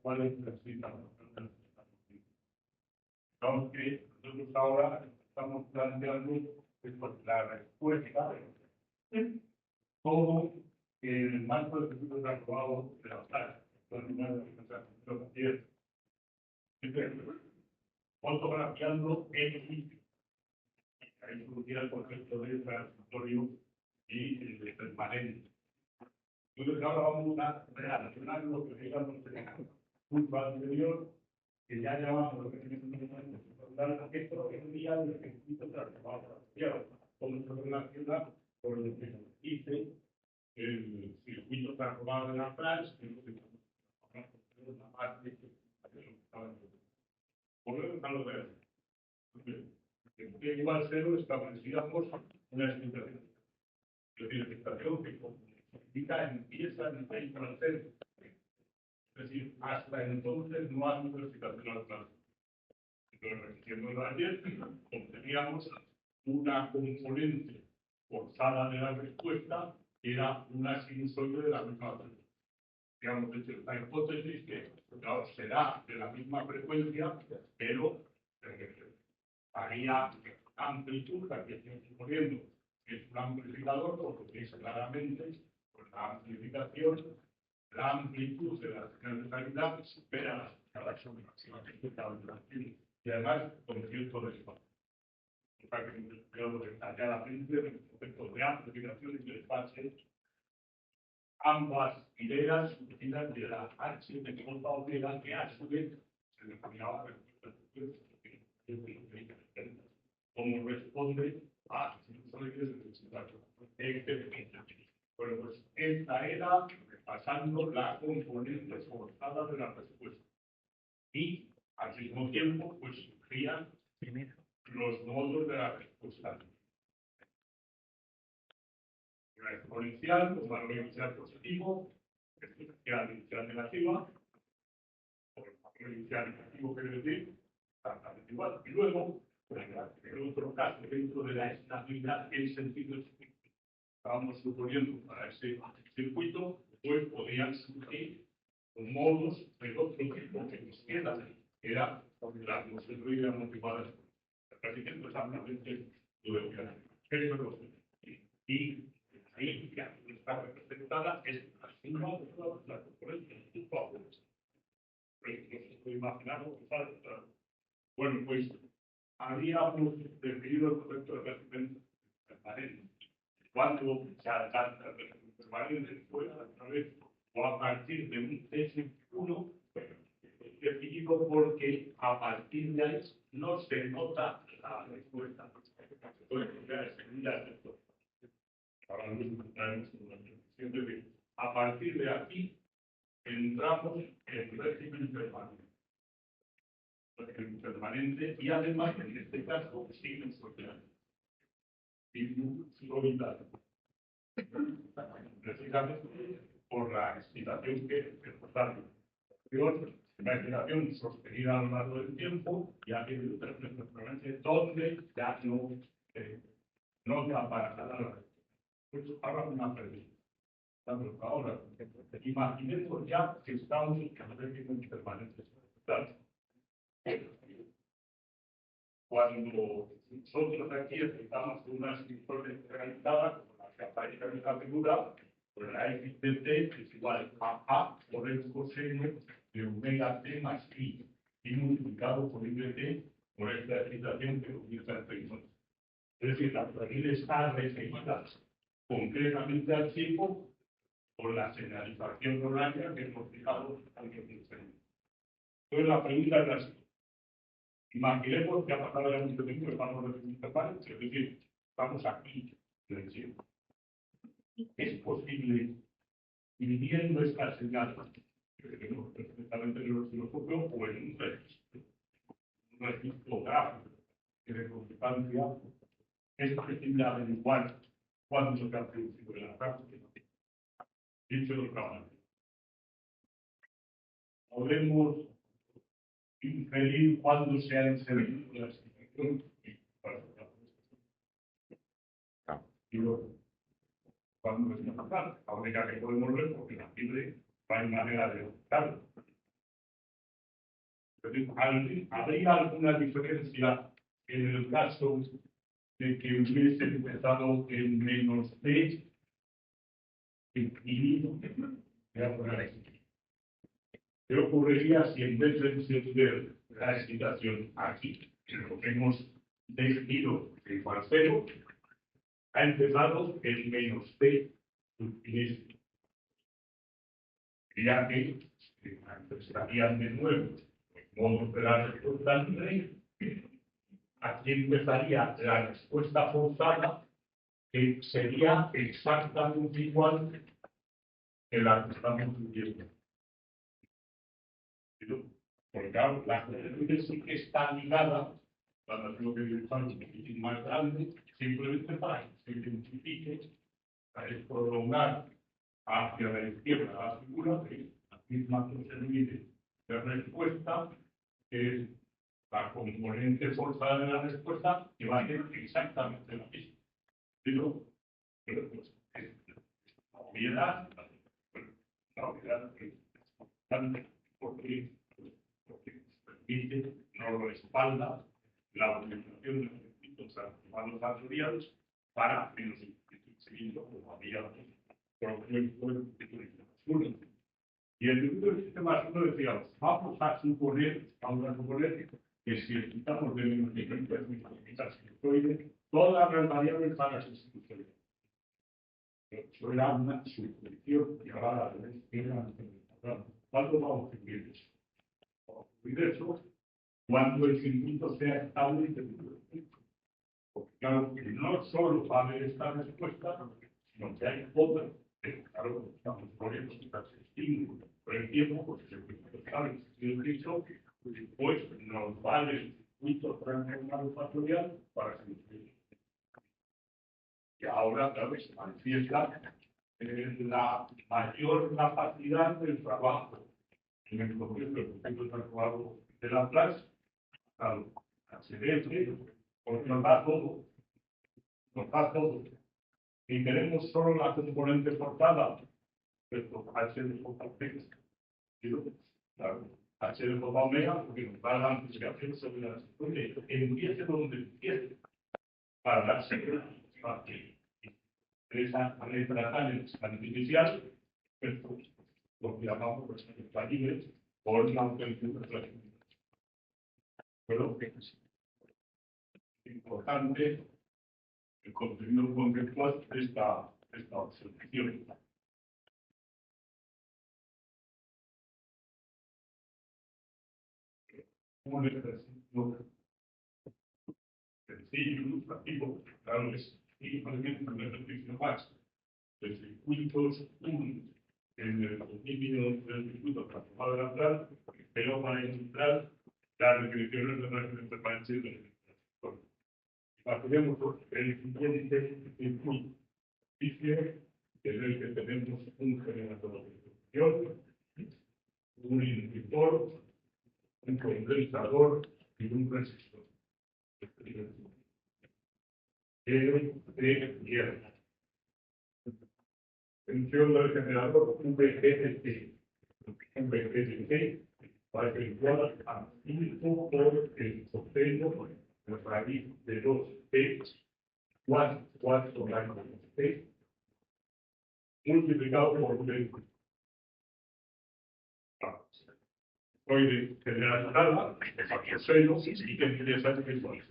cuáles necesitamos. Digamos que nosotros ahora estamos planteando la respuesta todo en el marco del estudio aprobado de la PAC. Fotografiando el sitio. Ahí surgía el concepto de transitorio y de permanente. Entonces ahora vamos a relacionar lo que digamos en el punto anterior, que ya llamamos lo que es esto es un día del circuito transformado. Cómo se relaciona con lo que dice el circuito transformado de la Flash, que es una parte de lo que estaba en el. Volvemos a lo de en igual 0 establecíamos una explicación. Es decir, la explicación que indica empieza en el igual 0. Es decir, hasta entonces no hay una explicación al plan. Entonces, repitiendo ayer, obteníamos una componente forzada de la respuesta, que era una sinusoide de la misma frecuencia. Digamos, hecho esta hipótesis que claro, será de la misma frecuencia, pero haría amplitud, aquí estoy suponiendo que es un amplificador, porque es claramente pues, la amplificación, la amplitud de la señal de salida supera la y además con cierto desfase. O sea que yo detalladamente el concepto de amplificación y desfase, ambas hileras surgidas de la H de conta omega que a su vez se determinaba como responde a bueno, pues esta era repasando la componente forzada de la respuesta. Y al mismo tiempo, pues surgían los modos de la respuesta. Una exponencial, un valor inicial positivo, exponencial inicial negativa, o el valor inicial negativo quiere decir, exactamente igual. Y luego, en otro caso, dentro de la estabilidad en sentido estricto, estábamos suponiendo para ese circuito, pues podían surgir modos del otro tipo que nos queda, que era la constituida motivada. Así que esto es ampliamente lo de eso es lo que y ahí ya está representada es la suma de todas las componentes de todos. Estoy imaginando que falta. Bueno, pues habíamos definido el concepto de régimen permanente. Cuando se alcanza el régimen permanente, después a través o a partir de un T1 definido porque a partir de ahí no se nota la respuesta. Entonces, ya es esto. Ahora mismo traemos una definición de que a partir de aquí entramos en régimen permanente. Régimen permanente y además en este caso siguen social. Signo solitario. Precisamente por la excitación que nos da. La excitación sostenida a lo largo del tiempo ya tiene un término permanente donde ya no da para nada. Pues ahora una pregunta. Ahora, imaginemos ya que estamos en régimen permanente. Cuando nosotros aquí estamos con una situación generalizada, como la que aparece en esta figura, pues la x de t es igual a por el coseno de omega t más i, y multiplicado por y de t por esta excitación que comienza en términos. Es decir, la raíz está referida concretamente al tipo por la señalización horaria que hemos fijado anteriormente. Entonces la pregunta es la siguiente. Imaginemos que ha pasado ya mucho tiempo que estamos en el intervalo, es decir, estamos aquí en el tiempo. Es posible, midiendo esta señal que tenemos perfectamente en el osciloscopio o en un registro gráfico, que de constancia es posible averiguar cuándo se ha producido el ataque. Dicho de otra manera, podemos inferir cuándo se ha inservido la situación y luego cuándo es necesario. La única que podemos ver, porque la libre no hay manera de ocultarlo. ¿Habría alguna diferencia en el caso de que hubiese empezado en menos de infinito? ¿Qué ocurriría si en vez de encender la excitación aquí, que lo hemos definido igual a cero, ha empezado en menos t infinito? Ya que estarían de nuevo en modo de la respuesta libre, aquí empezaría la respuesta forzada, que sería exactamente igual que la que estamos viviendo. Porque claro, la corriente sí que está ligada, para lo que dibujamos un poquitín más grande, simplemente para que se identifique, para prolongar hacia la izquierda la figura de la misma que se mide de respuesta, que es la componente forzada de la respuesta, que va a ser exactamente la misma. Pero pues, la obviedad, porque permite, no lo respalda, la utilización de los circuitos transformados sensoriales para que los circuitos seguidos como había y el circuito del sistema 1 decíamos, vamos a suponer que si quitamos de menos de 30 sinusoides, todas las variables van a ser sinusoides. Eso era una suposición llevada a la izquierda. ¿Cuándo vamos a escribir eso? Vamos a escribir eso cuando el circuito sea estable y seguro. Porque claro, que no solo va a haber esta respuesta, sino que hay otras. Pero claro, estamos poniendo estas estímulos por el tiempo, porque el circuito estable y seguro, pues nos vale el circuito transformado factorial para que nos quede. Y ahora, claro, se manifiesta la mayor capacidad del trabajo en el proceso del circuito transformado de la clase, al accidente, porque nos da todo. Y tenemos solo la componente forzada, esto H de J omega. Claro, H de J omega, porque nos da la amplificación sobre la superficie. Empiece donde empiece, para darse cuenta que esa retrasar artificial, lo que llamamos respuesta libre, por la obtención de la pero es importante el contenido conceptual de esta observación. Un ejercicio sencillo, ilustrativo, claro, es igualmente un ejercicio más de circuitos únicos en el dominio del circuito transformado de la plan, pero para encontrar las definiciones de la interferencia de la hacemos el siguiente circuito en el que tenemos un generador de inducción, un inductor, un condensador y un resistor. De hierro. Función del generador VGT. VGT va a ser igual a 5 por el coseno de raíz de 2t, 4 raíz de t, multiplicado por t. Hoy generalizada, coseno, y que interesa que es igual.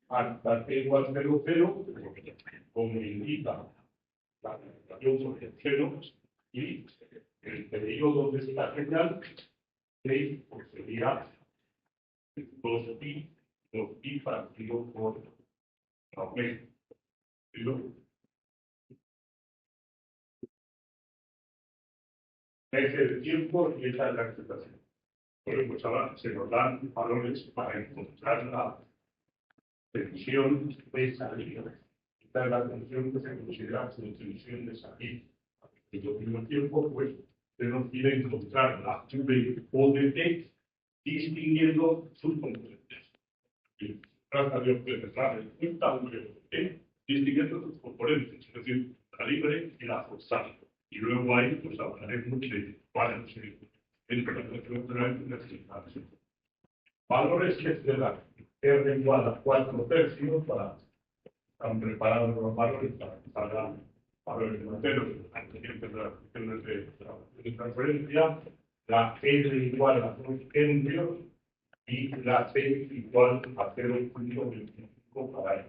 Hasta t igual 0, 0, como indica la relación sobre el 0, y el periodo de esta señal pues sería 2pi partido por omega. eje de tiempo y esa es la aceptación. Bueno, pues ahora se nos dan valores para encontrar la tensión de salida. Esta es la tensión que se considera como tensión de salida. En el mismo tiempo, pues, se nos pide encontrar la V o de T distinguiendo sus componentes. Y trata de obtener el cuenta V de T distinguiendo sus componentes, es decir, la libre y la forzada. Y luego ahí, pues, hablaremos de cuáles son valores que se dan R igual a 4/3 para están preparados los valores para valores enteros de las funciones de transferencia, la R igual a 2 y la T igual a 0.25 para él.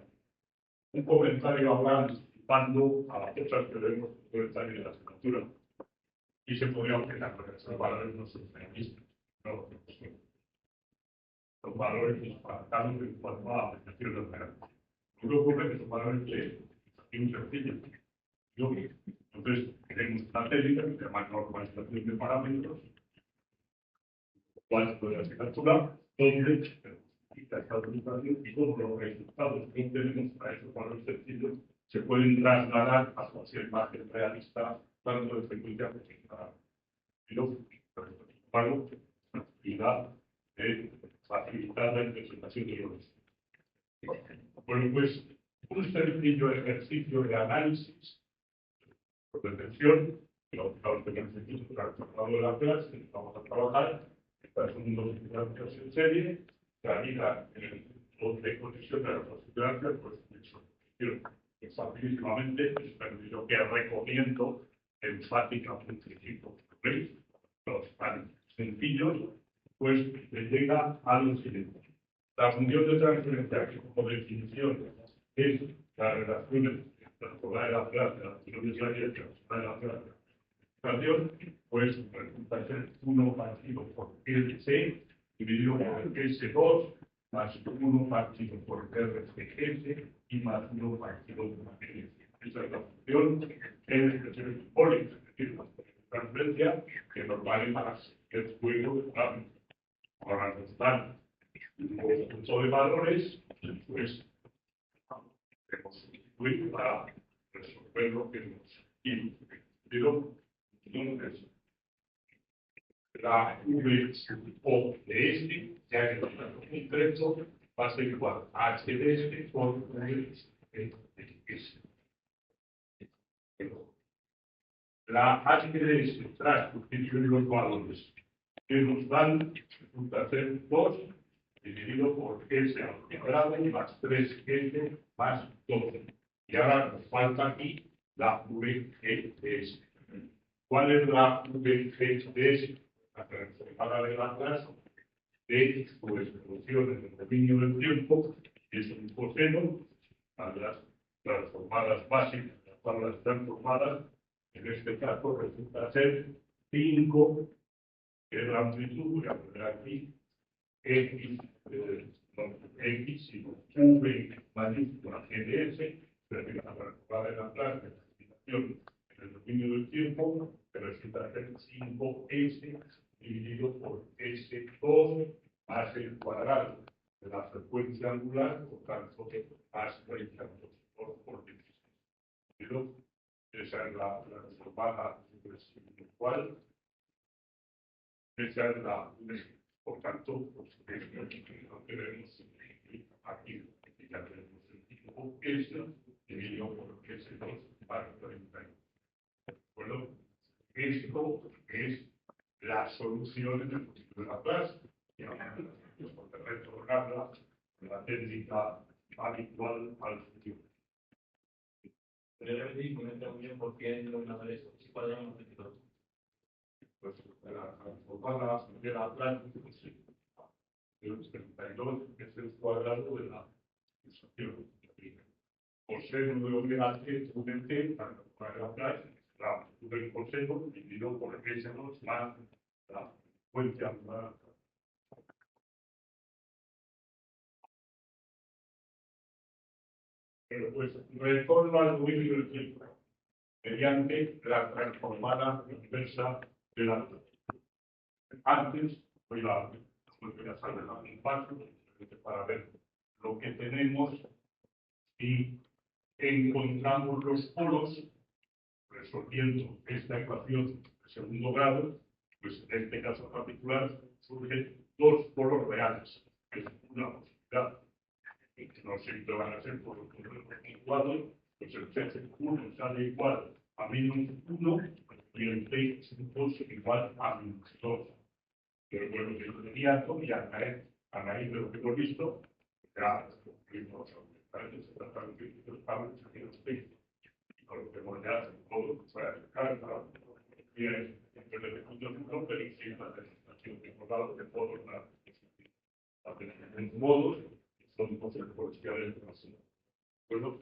Un comentario ahora anticipando a las cosas que vemos en el comentario de la asignatura. Y se podría objetar porque esos valores no son feministas, no los valores nos marcamos en cuanto a la aplicación de la operación. Lo que ocurre es que son valores de muy sencillos. Entonces, tenemos una técnica que se llama normalización de parámetros, cuál puede ser calculada, donde esta normalización y todos los resultados que obtenemos a esos valores sencillos se pueden trasladar a cualquier imagen realista, tanto de frecuencia como de parámetros. Pero, la actividad de facilitar la interpretación de los. Bueno, pues, un sencillo ejercicio de análisis de tensión, que lo que necesito para el traslado de la clase, vamos a trabajar, estas son dos instancias en serie, realiza el modo de conexión de las dos instancias, pues, que facilísimamente es lo que recomiendo enfáticamente, ¿veis? Los tan sencillos, pues le llega a lo siguiente. La función de transferencia, que como definición es la relación entre la de la clase, la función de salida y la de la clase, pues resulta ser 1 partido por RC dividido por S2 más 1 partido por RCS y más 1 partido por RC. Esa es la función en expresiones simbólicas, es decir, la transferencia que nos vale para el juego de parámetros. Ahora nos dan un conjunto de valores, pues constituir para resolver lo que nos pide. Pero entonces, la V o de este, ya que está concreto, va a ser igual a H de este por V de este. La H de este tras sustituir los valores que nos dan, resulta ser 2 dividido por S al cuadrado más 3S más 12. Y ahora nos falta aquí la VGS. ¿Cuál es la VGS? La transformada de la clase de su explosión en el dominio del tiempo es un coseno a las transformadas básicas, las tablas transformadas, en este caso resulta ser 5, que es la amplitud, voy a poner aquí, X, X, sino V mayúscula GDS, pero que la transformada de la clase, la explicación en el dominio del tiempo, que resulta ser 5S dividido por S2 más el cuadrado de la frecuencia angular, por tanto, más 32 por 16. Pero esa es la transformada igual. Esa es la. Por tanto, pues, no tenemos aquí, ya tenemos el tipo S dividido por S2 para 31. Bueno, esto es la solución de la clase. Y ahora, después de retornarla, la técnica habitual al futuro. Pero yo digo, no entiendo bien por qué no me hacer eso. Si cuadramos 22. Pues la transformada de la clase, pues sí. El 32 es el cuadrado de la pulsación. Por seno de omega t, para calcular la clase, la amplitud del coseno dividido por S2 más la frecuencia angular. Pero pues retorno al dominio del tiempo mediante la transformada inversa era antes, voy a hacer un paso para ver lo que tenemos y encontramos los polos resolviendo esta ecuación de segundo grado, pues en este caso particular surgen dos polos reales, que es una posibilidad, que no siempre van a ser polos iguales, pues el C1 sale igual a -1 y el P2 igual a -2. Pero bueno, de inmediato y a raíz de lo que hemos visto, ya vimos se trata de los cables aquí en los textos. Con lo que hemos ya todo para acercar bien entre el punto de uno, pero sí la demostración que hemos dado de todos los modos son consecuenciales de la suma. Bueno,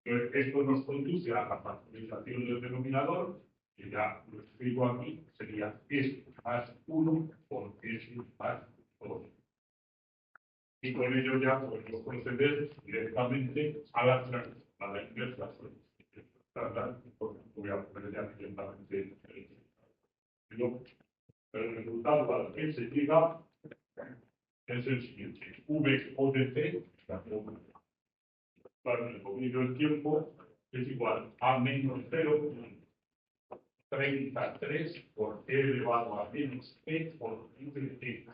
esto nos conduce a la factorización del denominador, que ya lo escribo aquí, sería S más 1 por S más 2. Y con ello ya podemos proceder directamente a la inversa. Voy a poner ya directamente el resultado al que se llega es el siguiente: V o de T, para el dominio del tiempo, es igual a menos 0,33 por E elevado a menos T por V de T.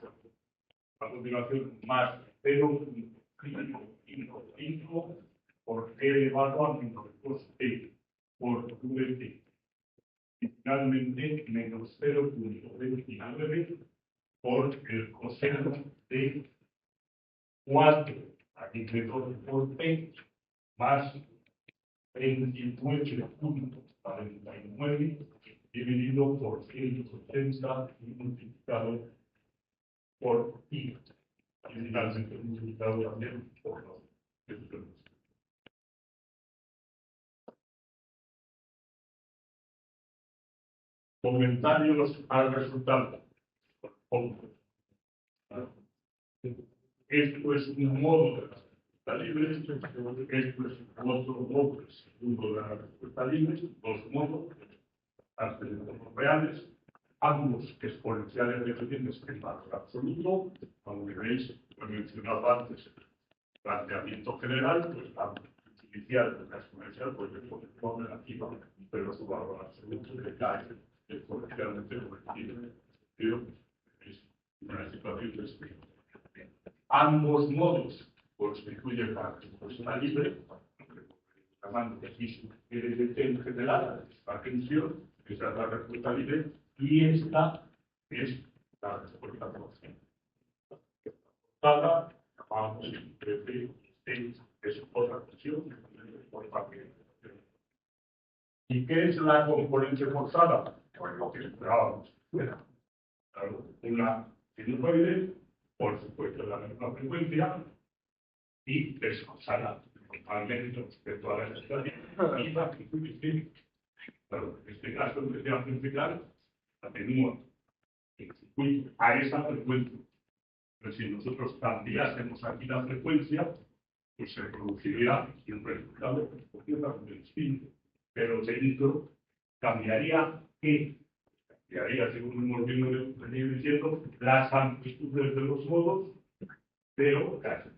A continuación, más 0,555 por E elevado a menos 2T por V de T. Y finalmente, menos 0,29 por el coseno de 4, aquí de 2 por T, más 29,49 dividido por 180 y multiplicado por I. Y finalmente multiplicado también por los términos. Comentarios al resultado. Esto es un modo de la respuesta libre, esto es otro modo segundo de la respuesta libre, dos modos reales, ambos exponenciales dependientes en valor absoluto. Como veréis, lo he mencionado antes, el planteamiento general, pues la inicial de la exponencial, pues es positiva negativa, pero su valor absoluto decae exponencialmente negativo. Es una situación de este. Ambos modos constituyen la respuesta libre, llamando aquí en general la tensión, esa es la respuesta libre, y esta es la respuesta próxima. Cada llamamos es otra tensión, ¿y qué es la componente forzada? Pues lo que esperábamos. Claro, una sinusoide, por supuesto, la misma frecuencia, y desfasada totalmente respecto a la estación y la amplitud distinta. Claro, en este caso, en vez de amplificar, atenúa el circuito a esa frecuencia. Pero si nosotros cambiásemos aquí la frecuencia, pues se produciría un resultado completamente distinto. Pero dentro cambiaría ¿qué? Cambiaría, según hemos venido diciendo, las amplitudes de los modos, pero casi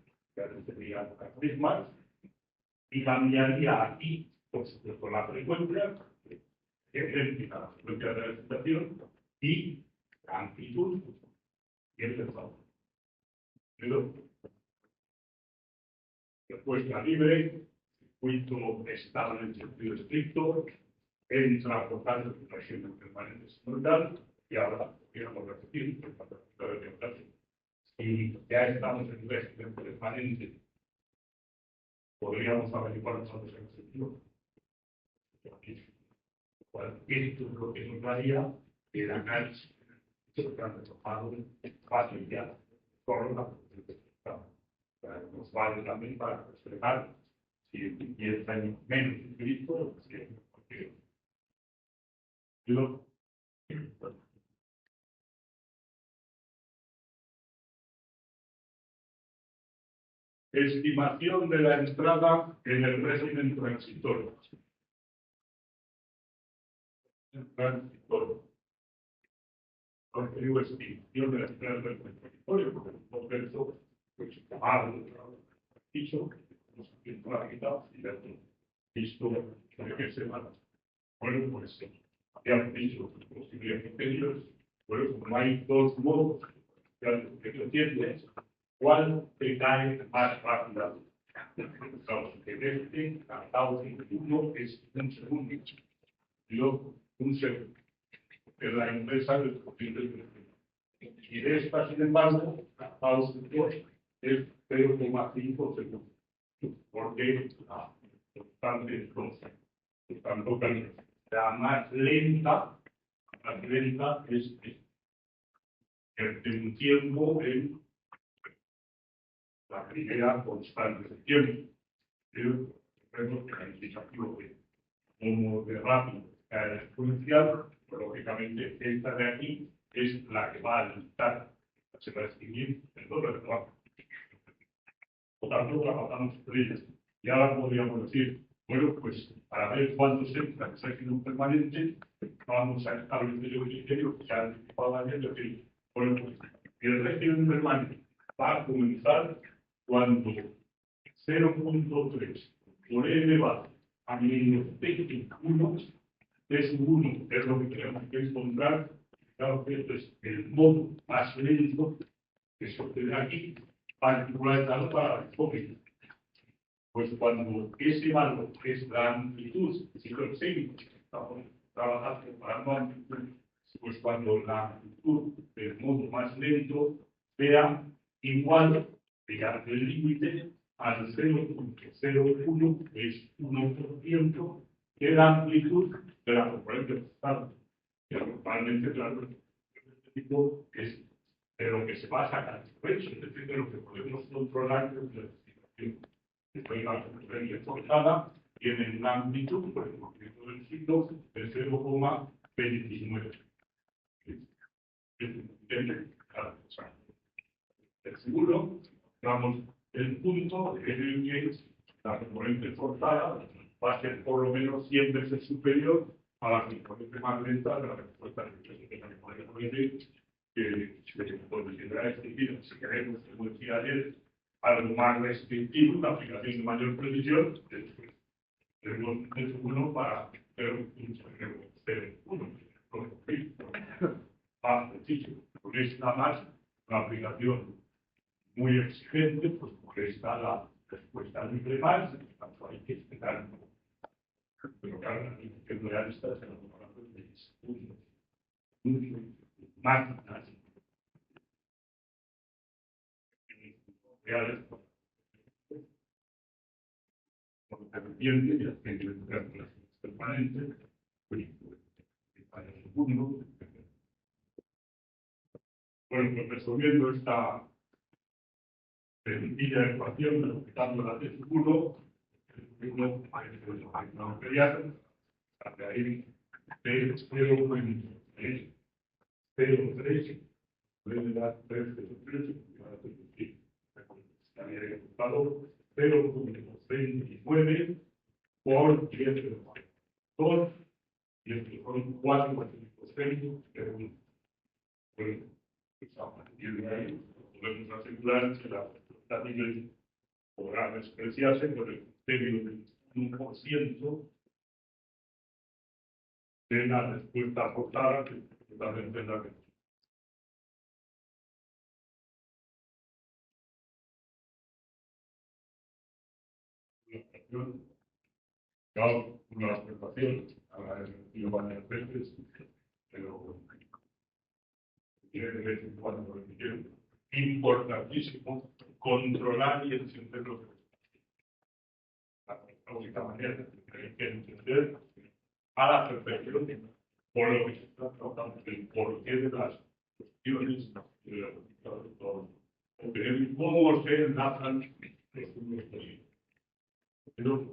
serían las mismas, y cambiaría aquí, por supuesto, la frecuencia, que es idéntica a la frecuencia de la excitación, y la amplitud y el resultado. Pero respuesta libre, circuito estable en sentido estricto, entra por tanto en regiones permanentes simultáneas, y ahora podríamos repetir, si ya estamos en régimen permanente, podríamos averiguar nosotros en el sentido. Esto es lo que nos daría el análisis que han tomado fácil ya con la nos vale también para expresar si está menos infinito que yo. Estimación de la entrada en el régimen transitorio. Lo que digo es que yo de la historia del territorio, porque eso, pues, mal, dicho, nos ha la quitado y ya visto que se van. Bueno, pues, habíamos dicho los criterios, bueno, como hay dos modos, que se entiende, ¿cuál te cae más rápido? Vamos, que este, acabo de uno es un segundo, y luego un segundo, que la empresa del y de esta, sin embargo, acabo de dos es 0,5 segundos, porque constante tanto la más lenta es el tiempo en la primera constante de tiempo. Pero tenemos que calificativo como de rápido exponencial, lógicamente esta de aquí es la que va a dictar, se va a escribir en todo el trabajo. Por tanto, trabajamos con ellas. Y ahora podríamos decir, bueno, pues para ver cuántos entran en régimen permanente, vamos a establecer el criterio que se ha anticipado ayer, es decir, bueno, pues el régimen permanente va a comenzar cuando 0,3 por elevado a menos 21 es 1, es lo que tenemos que encontrar. Claro que esto es el modo más lento que se obtiene aquí, particularizado para el COVID. Pues cuando ese valor es la amplitud, si lo seguimos, estamos trabajando para amplitud, pues cuando la amplitud del modo más lento sea igual, digamos, el límite al 0,01, que es 1% de la amplitud de la componente total. Que normalmente, claro, este tipo es de lo que se va a sacar, es decir, de lo que podemos controlar desde la estimación. Después la componente forzada tiene una amplitud, por ejemplo, del ciclo de 0,29. El seguro, digamos, el punto en el que la componente forzada va a ser por lo menos 100 veces superior a la componente más lenta de la respuesta que podemos decir que se considera extinguir, si queremos, como decía ayer, algo más restrictivo, una aplicación de mayor precisión, tenemos un seguro para 0,01. Más sencillo, con esta más la aplicación muy exigente, pues porque está la respuesta libre más, tanto hay que esperar. Pero claro, que realista se lo hablando de segundos, mucho más reales, porque se entiende y la gente de permanente, pues para el segundo. Bueno, pues resolviendo esta sencilla ecuación de lo que tanto la T1, uno no imperial, de ahí de 0,3, 0,3, puede dar 3,3, estaría el resultado 0,29 por 10,2, y estos son 4,5%, bueno, pues a partir de ahí podemos asegurar que la estadística podrá despreciarse por el término del 1% de la respuesta aportada que totalmente la respuesta. Claro, una observación, yo varias veces, pero de vez en cuando es importantísimo controlar y entender lo que la única manera de entender a la perfección por lo que se está tratando, el porqué de las cuestiones de la política de todo. Cómo se enlazan los puntos políticos. Pero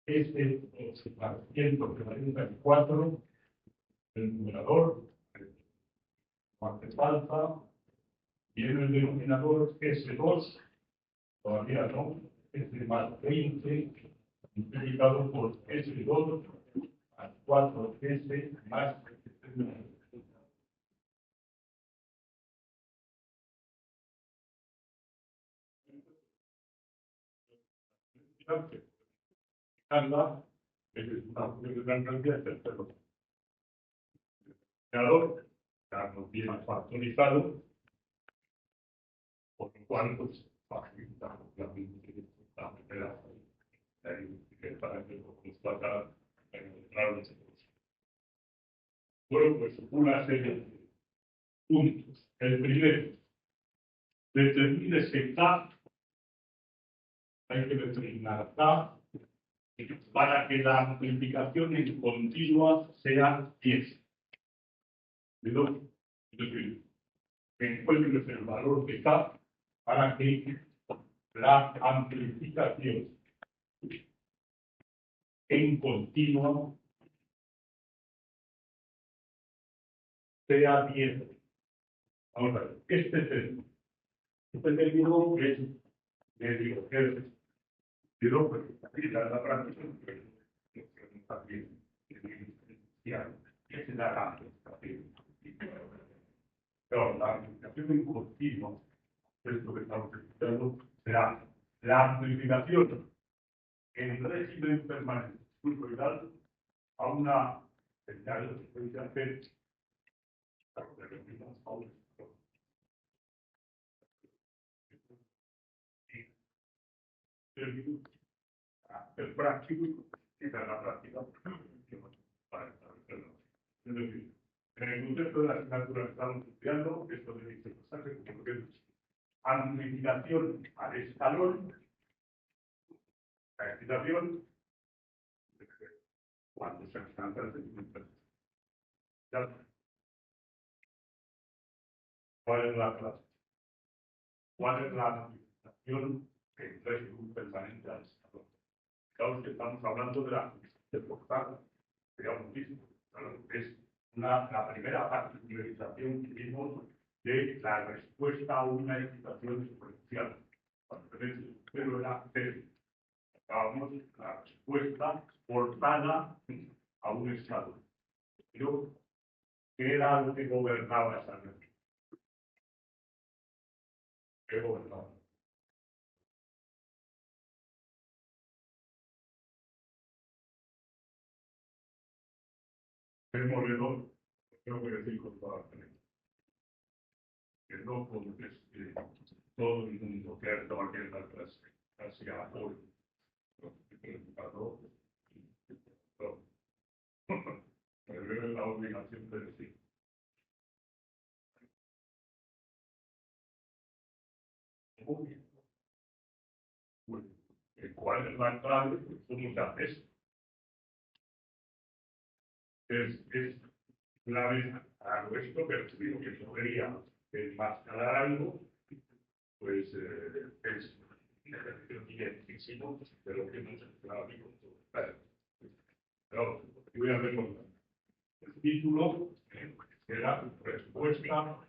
Este es el 144 del numerador, parte alfa, y en el denominador S2, todavía no, es de más 20, multiplicado por S2 al 4S más Canva, es una función de gran cantidad de terceros. El ya nos viene factorizado, por lo cual, pues, facilitamos la primera para que nos pueda encontrar los sectores. Bueno, pues una serie de puntos. El primero, determine si K, hay que determinar K para que la amplificación en continua sea 10. ¿Verdad? Es decir, encuentres el valor de K para que la amplificación en continua sea 10. Vamos a ver, este término es de divergencia. Pero, pues, la práctica, también, es la amplificación. Pero la amplificación en continuo, esto que estamos explicando, será la amplificación en régimen permanente, pulverizado a una señal de frecuencia C. El práctico y la práctica. Es decir, en el concepto de la asignatura que estamos estudiando, esto de dice pasaje como que es amplificación al escalón, la excitación, cuando se alcanza el sentimiento. ¿Cuál es la clase? ¿Cuál es la amplificación que trae un permanente al escalón? Claro que estamos hablando de la portal, digamos, es la primera particularización que vimos de la respuesta a una excitación exponencial. Pero era cero. Acabamos la respuesta forzada a un estado. Pero, ¿qué era lo que gobernaba esa respuesta? ¿Qué gobernaba? El moledor, tengo que decir con toda la pena, que no como que todo el mundo que ha tomado la clase hacia hoy. Pero veo la obligación de decir. Bueno, ¿cuál es la clave? ¿Cómo se hace eso? Es clave a esto, pero digo que podría enmascarar algo, pues es un ejercicio difícil de lo que hemos explicado aquí. Pero voy a recordar. El título era respuesta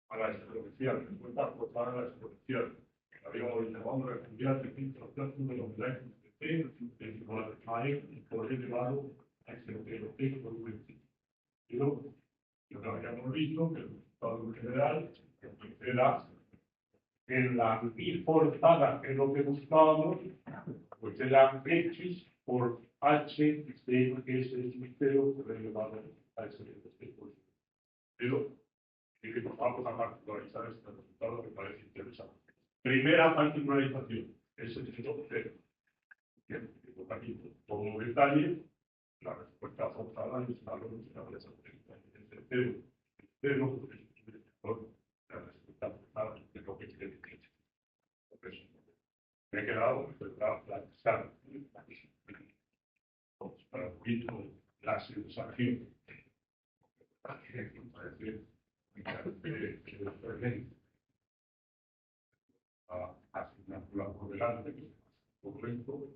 a la exponencial, respuesta forzada a la exponencial. Habíamos llamado a estudiar el título de los blanques de T, el igual a E, por elevado a extranjero T por un pero lo que habíamos visto, que el resultado general era en la I forzada, que es lo que buscábamos, pues era X por H de S mixtero elevado a S mixtero. Pero dijimos, vamos a particularizar este resultado que parece interesante. Primera particularización, es el cero. Aquí, como detalle, la respuesta forzada es la velocidad de esa cero. Pero, la respuesta forzada es lo que quiere decir. Me he quedado plantear para un poquito la sensación delante, correcto.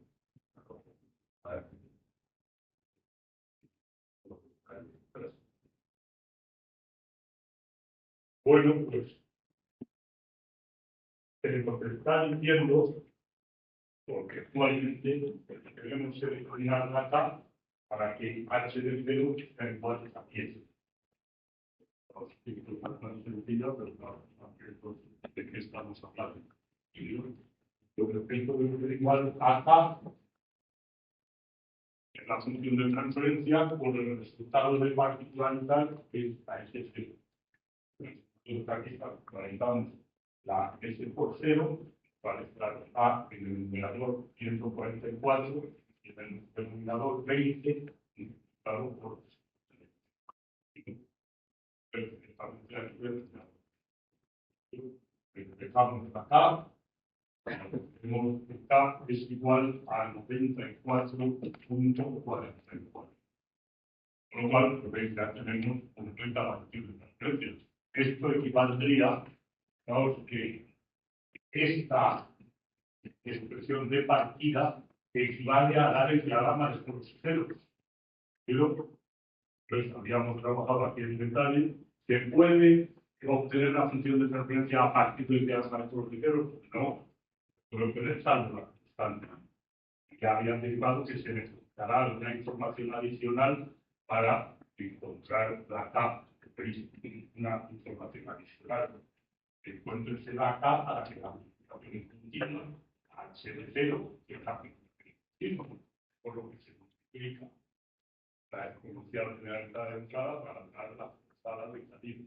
Bueno, pues, lo que está diciendo, porque actualmente debemos seleccionar acá para que H de 0 sea igual a 10. Es más sencillo, pero no, ¿de qué estamos hablando? Y yo creo que esto debe ser igual a acá, en la función de transferencia, por el resultado de particularidad que es a ese 0. Entonces aquí actualizamos la S por 0, para estar A en el numerador 144 y en el denominador 20, multiplicado por empezamos acá, tenemos que K es igual a 94.44. Con lo cual, pues, ya tenemos completa la función de transferencia. Esto equivaldría, digamos, que esta expresión de partida equivale a dar el diagrama de estos ceros. Pero, pues, habíamos trabajado aquí en detalle, ¿se puede obtener la función de transferencia a partir del diagrama de estos ceros? No, pero pensando la constante. Ya habían derivado que se necesitará una información adicional para encontrar la K, una información adicional. Encuéntrese la K para que la multiplicación continua H de 0, que es la multiplicación, por lo que se multiplica la exponencial generalizada de entrada para dar la sala de salida.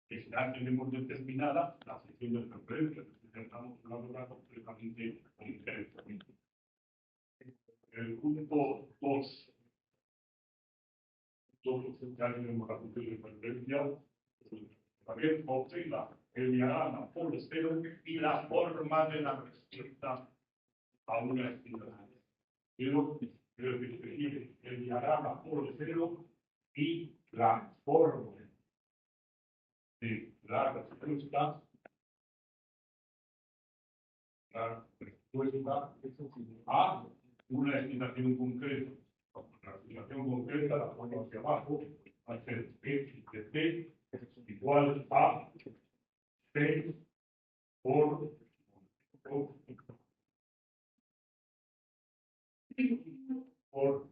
Que ya tenemos determinada la función de transferencia, necesitamos una obra completamente concreta. El punto 2, ya tenemos la función de transferencia, también obtenga el diagrama por cero y la forma de la respuesta a una estimación. Pero que el diagrama por cero y la forma de la respuesta a una estimación concreta. La estimación concreta, la forma hacia abajo, va a ser x de t igual a 6 por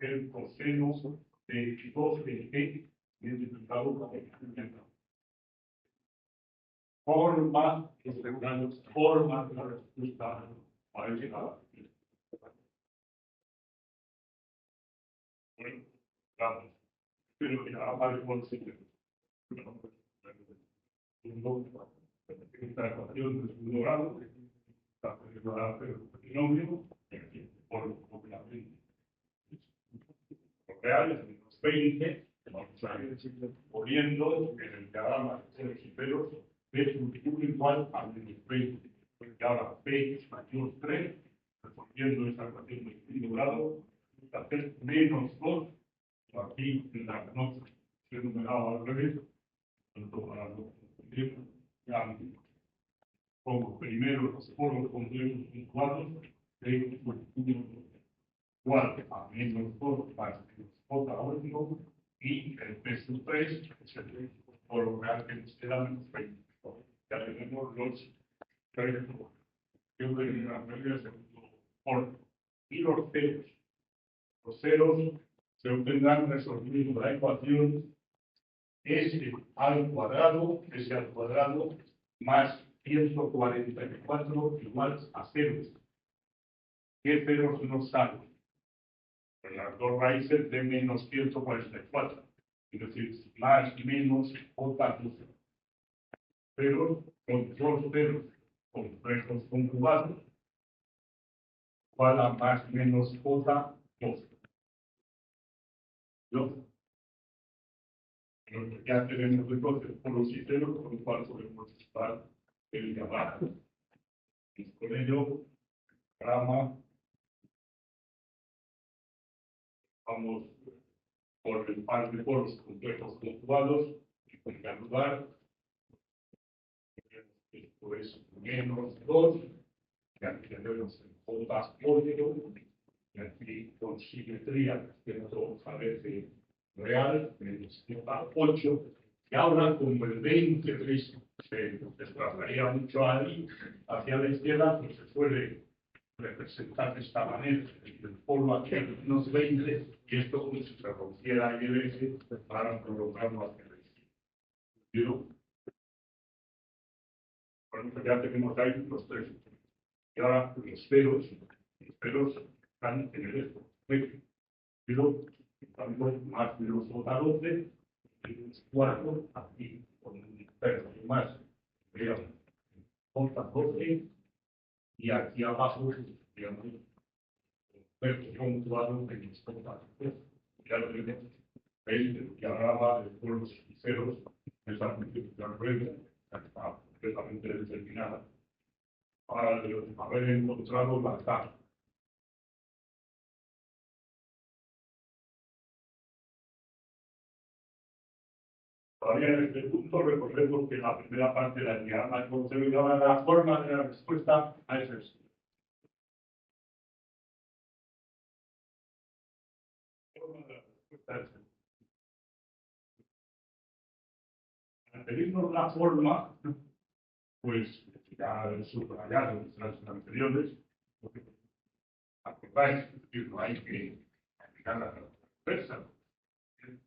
el coseno de 2 de t multiplicado por el forma de la respuesta a esa. Bueno, vamos. Pero ya aparece por sí. Esta ecuación de segundo grado está celebrada por el polinomio por la 20. Los reales, los 20, vamos a ir poniendo en el diagrama de ceros y ceros, es un tipo igual a menos 20. Porque ahora P es mayor 3, respondiendo esta ecuación de segundo grado, va a ser menos 2, aquí en la no se numerado al revés, tanto para los ya pongo primero los polos complejos puntuados de igual a menos 2 más J a 8 y el peso 3 es el polo real que nos queda menos 20. Ya tenemos los 3 yo de la regla segundo polo y los ceros. Los ceros se obtendrán resolviendo la ecuación S al cuadrado más 144 igual a 0. ¿Qué ceros nos salen? Las dos raíces de menos 144. Es decir, más menos J 12. Ceros con dos ceros complejos conjugados igual a más menos J 12. ¿No? Ya tenemos entonces polos y ceros, con lo cual podemos usar el llamado. Y con ello, grama, vamos por el par de polos complejos conjugados, y en primer lugar, esto es menos 2, que aquí tenemos el J8, y aquí con simetría, que no parece real, menos J8, y ahora como el 23 se desplazaría mucho ahí, hacia la izquierda, pues se suele representar de esta manera, el polo aquí unos 20, y esto como si se rompiera y el S para prolongarlo hacia la izquierda. ¿Vieron? Bueno, pues ya tenemos ahí los tres. Y ahora los ceros están en el esto. Pero estamos más de los J12, y los 4 aquí, con un tercio más, digamos, J12, y aquí abajo, digamos, puntuado en los J12. Ya lo tenemos. ¿Veis? Que hablaba de polos y ceros, esa multiplicación breve, está completamente determinada. Para haber encontrado la tabla. Todavía en este punto recordemos que la primera parte de la diagrama consolidaba la forma de la respuesta a ese estudio. Al pedirnos la forma, pues ya subrayado en las anteriores, porque acordáis que no hay que aplicar la respuesta,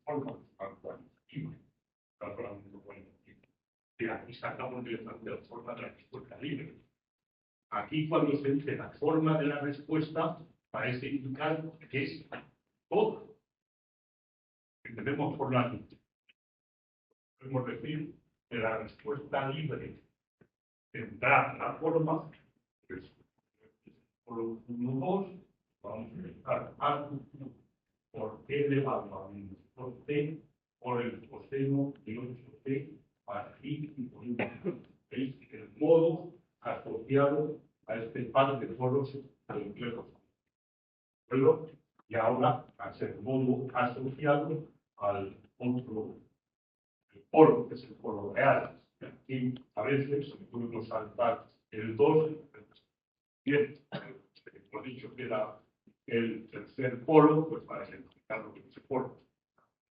forma cuantitativa, calculando cuantitativa. Y aquí sacamos directamente la forma de la respuesta libre. Aquí cuando se dice la forma de la respuesta, parece indicar que es todo. Entendemos por la luz. Podemos decir que la respuesta libre tendrá la forma, pues, por 1, 2, vamos a empezar a por e elevado a menos por t, por el coseno de 8t para i y por un. Es el modo asociado a este par de polos complejos. Pero, y ahora, a ser modo asociado al otro polo, que es el polo real. Aquí a veces podemos saltar el 2, bien, hemos dicho que era el tercer polo, pues para ejemplificar lo que es el polo.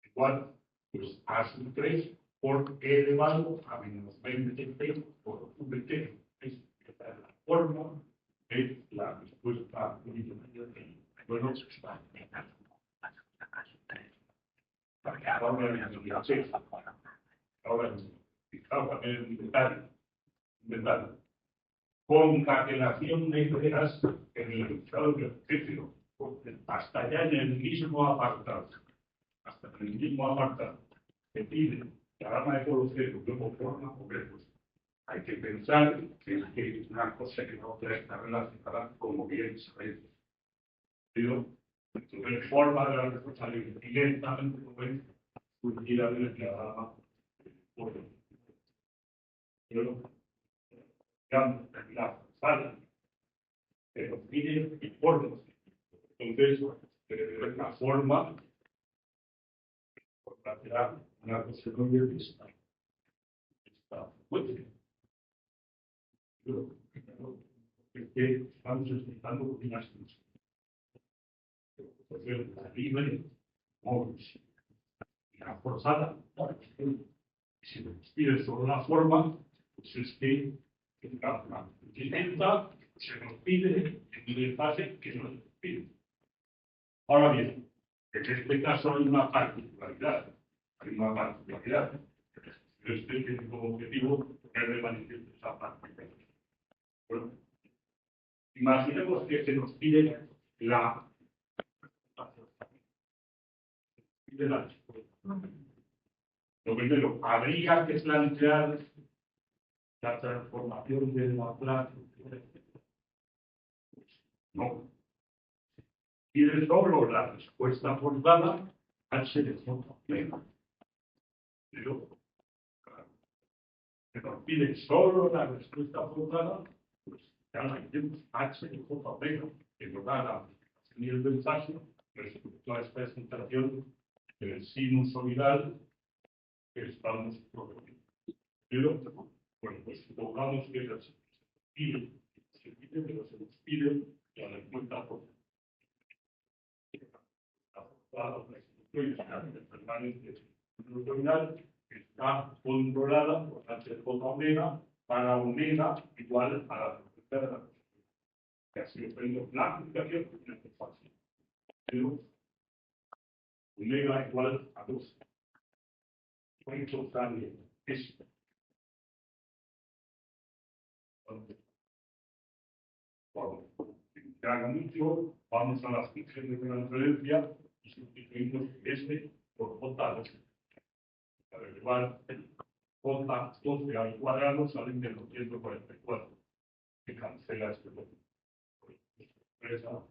Igual, pues a sub 3 por e elevado a menos 20t por vt. Esta es la forma de la respuesta. Bueno, ahora inventar concatenación de ideas en el estado de ejercicio, hasta allá en el mismo apartado, que pide la rama de conocer como forma, hombre, pues hay que pensar que es una cosa que no está relacionada como bien sabéis. Pero entonces forma de la responsabilidad directamente como es surgida de la rama por pero digamos la sala que nos pide informes. Entonces, la forma será una cuestión de vista. Está fuerte. Es que estamos explicando unas cosas. Entonces, la libre, móvil, y la forzada, si nos pide solo la forma, pues es que la intenta, se nos pide en el fase que nos pide. Ahora bien, en este caso hay una particularidad. Este tiene como objetivo poner de manifiesto esa particularidad. Bueno, imaginemos que se nos pide la lo primero, habría que plantear la transformación de Laplace. No. Pide solo la respuesta forzada al selección plena. Pero, que nos pide solo la respuesta forzada, pues ya la metemos H de J plena, que nos da la aplicación del mensaje respecto a esta explicación del sinusoidal que estamos proponiendo. Pero, bueno, pues supongamos que pide se pide, pero se nos pide la respuesta por la institución permanente territorial está controlada por H J omega para omega igual a la frecuencia de la Constitución. Que así lo tengo la aplicación en este fácil. Pero omega igual a 2. ¿Cuánto sale eso? Que haga mucho, vamos a las funciones de la referencia y sustituimos este por J2. Para igual J12 al cuadrado salen de 244. Que cancela este bloque. Esa,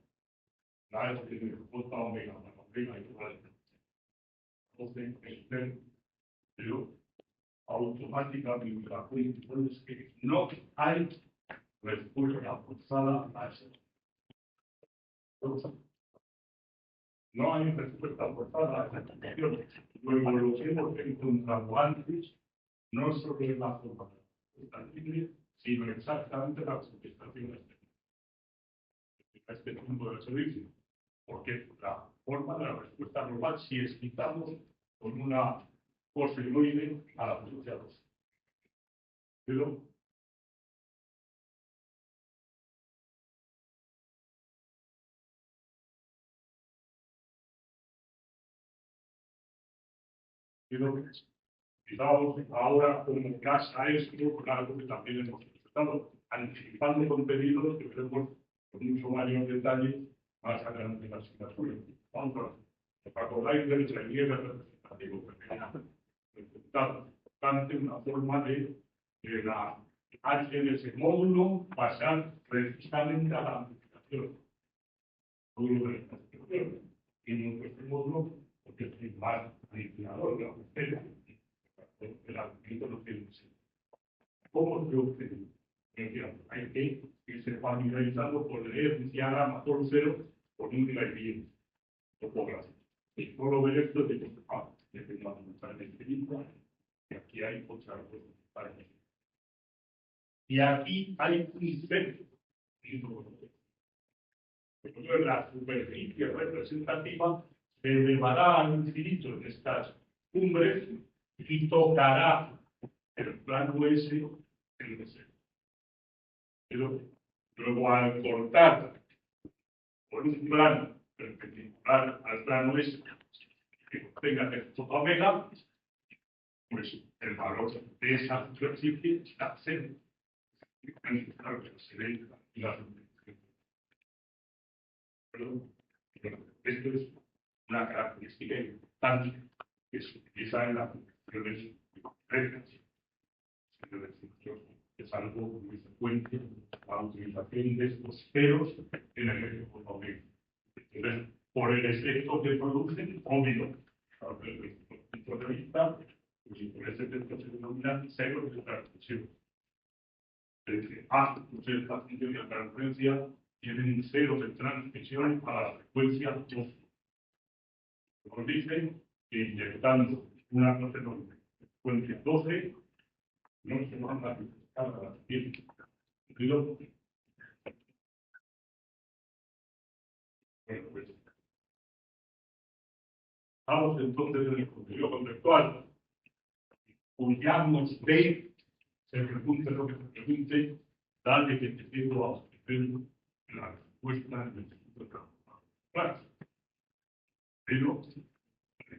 la es de J omega más omega igual. Entonces, pero automáticamente la cuestión es que no hay respuesta forzada a eso. No hay respuesta forzada a esa condición. Luego, lo que hemos encontrado antes no solo es la forma libre, sino exactamente la contestación a este punto del servicio. Porque la forma de la respuesta global, si explicamos con una cosenoide a la potencia 2. Pero fijaos ahora como casa esto con algo que también hemos presentado, anticipando contenidos que veremos con mucho mayor detalle más adelante en la asignatura. Vamos a ver. ¿Os acordáis del relieve representativo? Importante una forma de la H de ese módulo pasar precisamente a la amplificación. Módulo de la amplificación. Y en este módulo, porque es más amplificador de la costera, el argumento no tiene sentido. ¿Cómo se obtiene? Hay que irse familiarizando con leer un diagrama por cero por un gradiente topográfico. Y solo ver esto de que desde la montaña infinita, y aquí hay otra cosa. Y aquí hay un espectro. Entonces, la superficie representativa se elevará al infinito en estas cumbres y tocará el plano S en el deseo. Pero luego, al cortar por un plano perpendicular al plano S que tenga efecto omega, pues el valor de esa superficie está cero. Claro que se ve y la Perdón. Esto es una característica importante que se utiliza en las funciones complejas. Es algo muy frecuente la utilización de estos ceros en el efecto omega. Entonces, por el efecto que producen, obvio, desde el punto de vista, pues por ese efecto se denomina cero de transmisión. Entonces, esta función de transferencia tiene un cero de transmisión a la frecuencia 2. Nos dicen que inyectando una frecuencia 12, no se manda a la siguiente. Bueno, pues, vamos entonces en el contenido conceptual. Cuidamos de, se pregunte lo que se pregunte, dale que te pido a obtener la respuesta en el instituto de trabajo. Claro, pero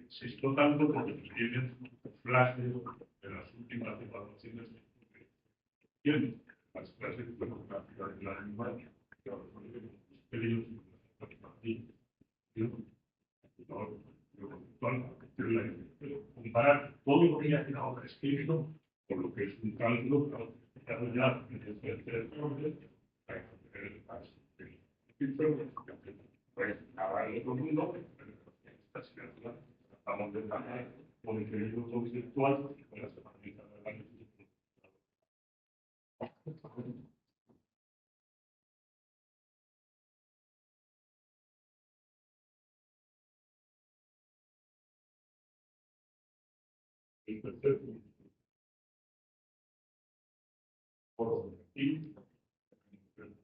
insisto tanto porque tienen flashes de las últimas evaluaciones de las clases de la lengua, comparar todo lo que ya tiene ahora escrito con lo que es un cálculo para desarrollar en el tercer orden para tener el caso. Pues ahora el otro mundo, esta asignatura, estamos de trabajar con el cerebro conceptual y con las herramientas de análisis. El tercer punto. Por objetivo,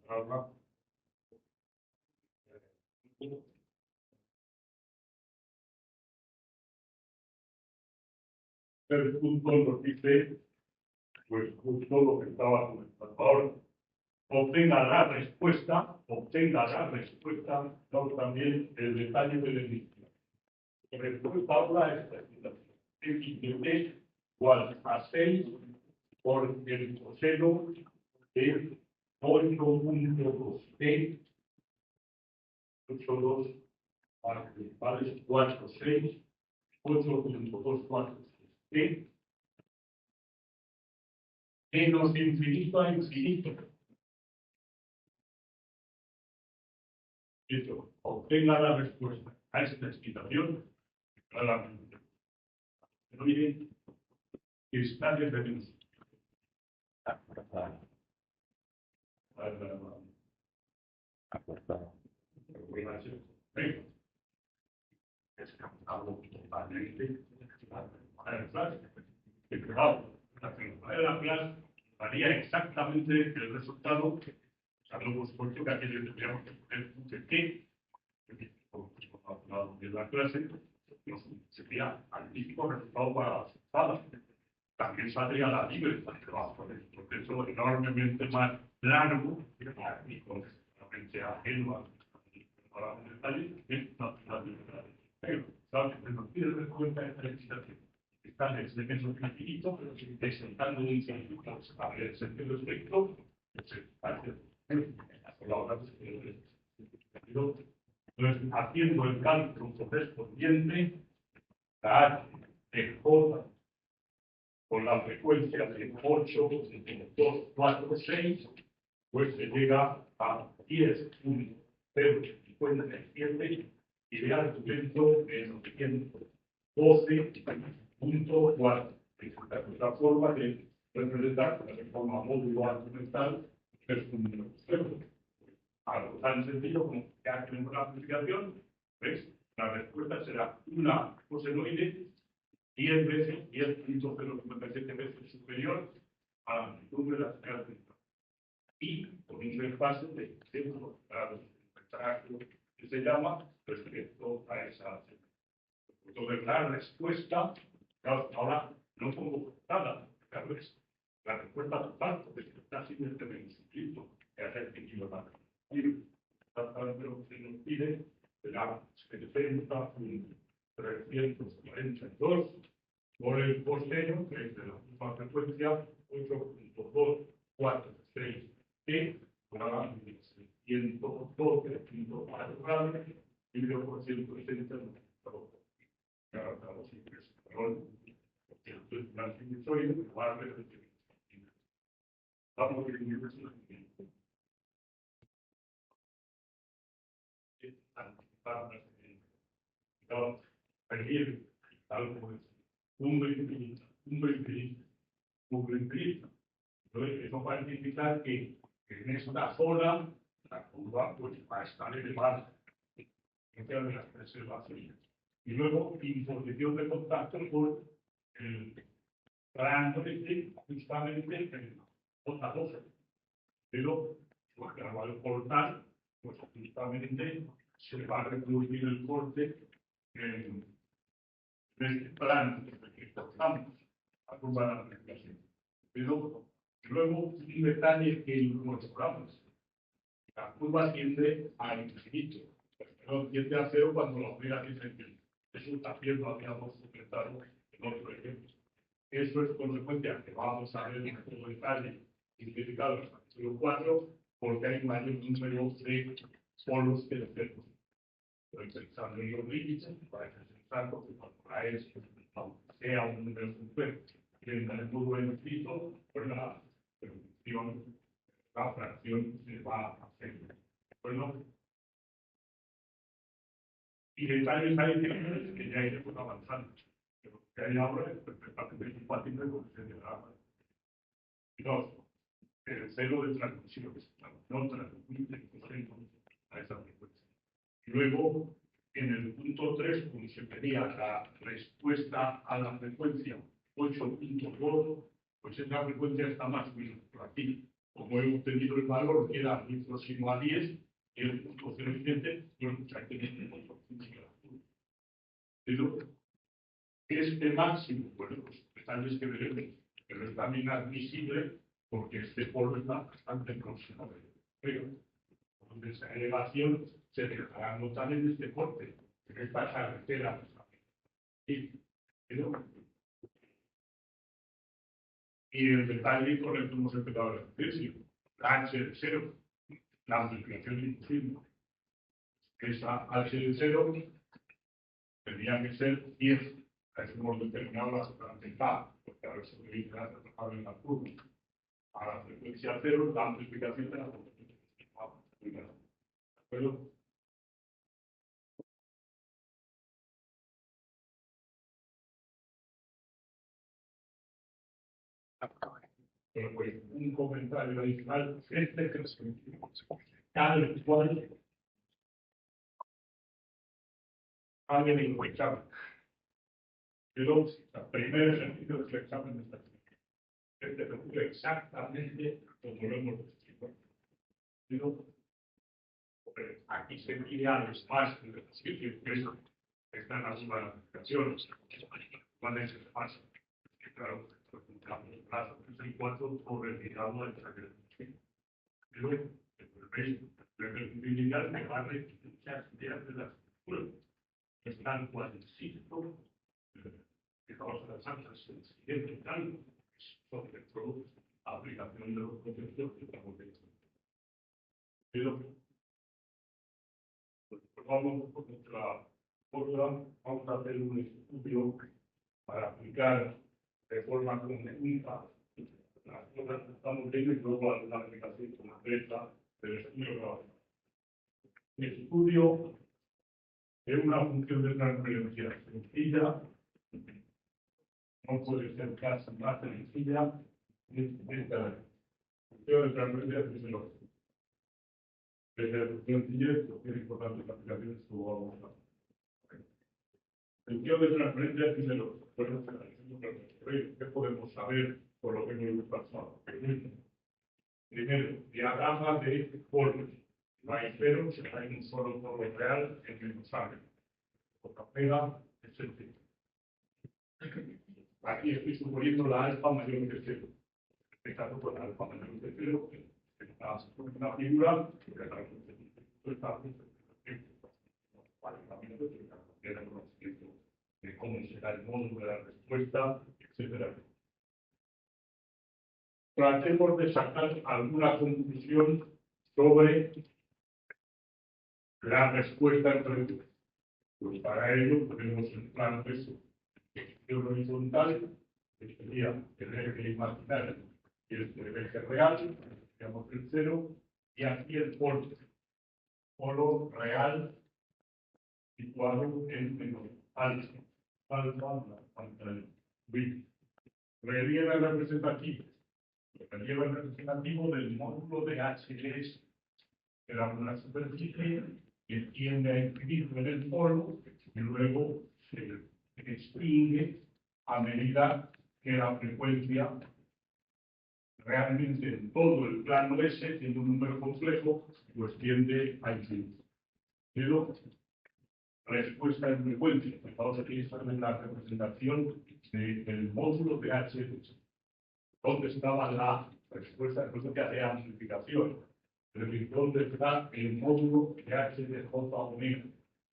Ahora, 3 puntos nos dice, pues justo lo que estaba comentando ahora. Obtenga la respuesta, damos también el detalle del inicio. La respuesta habla esta situación. X de t igual a 6 por el coseno de 8.2t, 8.2 vale 4, 6, 8.24 t, menos infinito a infinito. Listo, obtenga la respuesta a esta excitación, claramente. Pero miren, está de referencia. Varía exactamente el resultado. Sabemos por qué aquello tendríamos que poner un qué, de la clase, sería al típico resultado para la sala. También saldría la libre, por el proceso enormemente más largo y completamente ajeno a los detalles, es natural. Pero, ¿sabes? Pero tienes en cuenta esta excitación. Está en el defenso infinito, presentando un infinito, a ver, el sentido estricto, entonces, haciendo el cálculo correspondiente, la H de J con la frecuencia de 8, 2, 4, 6, pues se llega a 10.057 y de argumento de 912.4. Esta es la forma de representar de forma módulo argumental es un número cero. Algo tan sencillo como que hacen una aplicación, ¿ves? La respuesta será una cosenoide 10 veces, 10.057 veces superior a la amplitud de las escalas de y con un desfase de 100 grados que se llama respecto a esa. Entonces, la respuesta, claro, ahora no pongo nada, claro, es la respuesta total, porque está simplemente manuscrito, que es el que quiero dar. Y lo que se nos pide será 70.342 por el coseno, que es de la misma frecuencia, 8.246, que da 112.4 grados, y luego por 160 grados y la sinusoide igual de vamos a ver algo un infinito, Entonces, eso va a significar que en esta zona la curva pues, va a estar elevada en de las preservaciones. Y luego, imposición de contacto con el triángulo justamente en otra cosa. Pero, porque al cortar, pues justamente se va a reproducir el corte en este plano que cortamos a curva de la aplicación. Pero luego, un detalle que incorporamos. La curva tiende a infinito. Pero tiende a cero cuando la omega dice que eso también lo habíamos comentado en otro ejemplo. Eso es consecuencia que vamos a ver en todo detalle significado del capítulo 4, porque hay un mayor número de polos que dependen. Estoy pensando en los límites, para que se tanto que para eso, aunque sea un número completo, tienda el modo infinito, pues la fracción se va a hacer. Bueno, y detalles adicionales que ya iremos avanzando. Pero que hay ahora es perfectamente compatible con el de la. Dos, el celo de transmisión, no transmite a esa frecuencia. Y luego, en el punto 3, como se pedía la respuesta a la frecuencia 8.2, pues esa frecuencia está más o menos por aquí. como hemos tenido el valor que era muy próximo a 10, y el punto coeficiente, pues mucha gente tiene mucho pero este máximo, bueno, pues detalles que veremos, pero es también admisible porque este polo está bastante próximo del río. Entonces, esa elevación se dejará notar en este corte, en esta carretera. Y el detalle con el que hemos empezado a decir, la H de 0, la amplificación imposible. Esa H de 0 tendría que ser 10. A eso hemos determinado la superamplificada, porque a veces se utiliza la trabajada en la curva. A la frecuencia 0, la amplificación de la frecuencia. ¿De acuerdo? Pero pues un comentario adicional, este crecimiento, tal cual, alguien en el examen. Pero el primer ejercicio del examen de estadística. Este ejercicio exactamente como lo hemos descrito. Pero aquí se pide a los más del ejercicio que están las aplicaciones. ¿Cuál es el paso? Claro, el plazo es el 4 por el digamos del traje. Pero el previsibilidad me va a referenciar ideas de las culturas. Están cual insisto, que causa las altas en el siguiente plano, sobre todo aplicación de los conceptos que estamos viendo. Pero vamos con otra cosa, vamos a hacer un estudio para aplicar de forma conjunta las cosas que estamos viendo y luego la aplicación concreta del estudio que vamos a hacer. El estudio es una función de transferencia sencilla, no puede ser casi más sencilla, esta función de transferencia sencilla. Desde la sencillez, es importante la aplicación que vamos a hacer. Función de transferencia sencilla. ¿Qué podemos saber por lo que hemos pasado? Primero, diagrama de polos. No hay ceros, hay un solo polo real en el que sale. Por capela es sencillo. Aquí estoy suponiendo la alfa mayor que 0. En este caso, pues la alfa mayor que 0 es una figura que está de cómo será el módulo de la respuesta, etc. Tratemos de sacar alguna conclusión sobre la respuesta en pregunta. Pues para ello tenemos el plano de eso. El horizontal, que sería el eje imaginario y el eje real, digamos el 0, y aquí el polo real situado en el alfa. Relieve representativo. El relieve representativo del módulo de HLS era una superficie que tiende a incluirlo en el polo y luego se extingue a medida que la frecuencia realmente en todo el plano S, siendo un número complejo, pues tiende a incluir. Pero respuesta en frecuencia, vamos a utilizar la representación del módulo de H. ¿Dónde estaba la respuesta en frecuencia de amplificación? Es decir, ¿dónde está el módulo de H de J omega?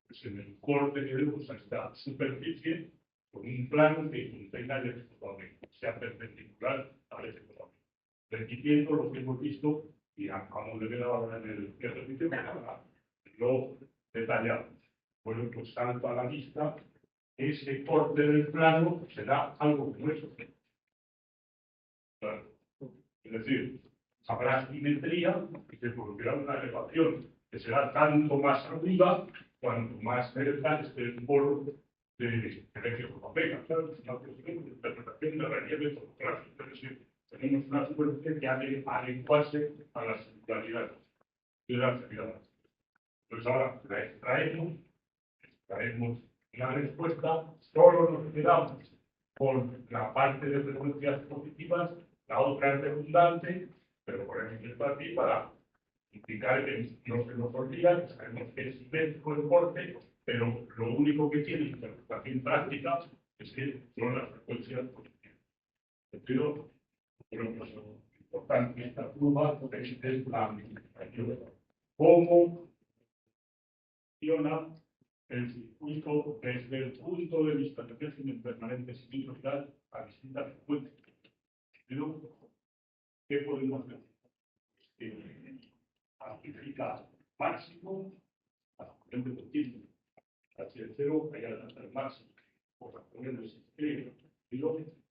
Pues en el corte que vemos a esta superficie con un plano que contenga el H J omega, sea perpendicular al H J omega. Repitiendo lo que hemos visto y acabamos de ver ahora en el ejercicio, lo detallamos. Bueno, pues salto a la vista, ese corte del plano será algo como eso. Claro. Es decir, habrá simetría y se producirá una elevación que será tanto más arriba cuanto más cerca esté el polo de eje omega. Claro, es una cuestión de interpretación de relieve topográfico. Es decir, tenemos una superficie que ha de adecuarse a las singularidades de la actividad. Entonces ahora la extraemos la respuesta, solo nos quedamos con la parte de frecuencias positivas, la otra es redundante, pero por ejemplo está aquí para indicar que no se nos olvida, que sabemos que es idéntico el corte, pero lo único que tiene interpretación práctica es que son las frecuencias positivas. Pero pues, lo importante de esta prueba es la amplificación. ¿Cómo funciona el circuito desde el punto de vista de régimen permanente sinusoidal a distintas frecuencias? Pero, ¿qué podemos decir? Que amplifica máximo a la corriente continua. Hacia el cero, hay alcanzar el máximo. Por la corriente se cree,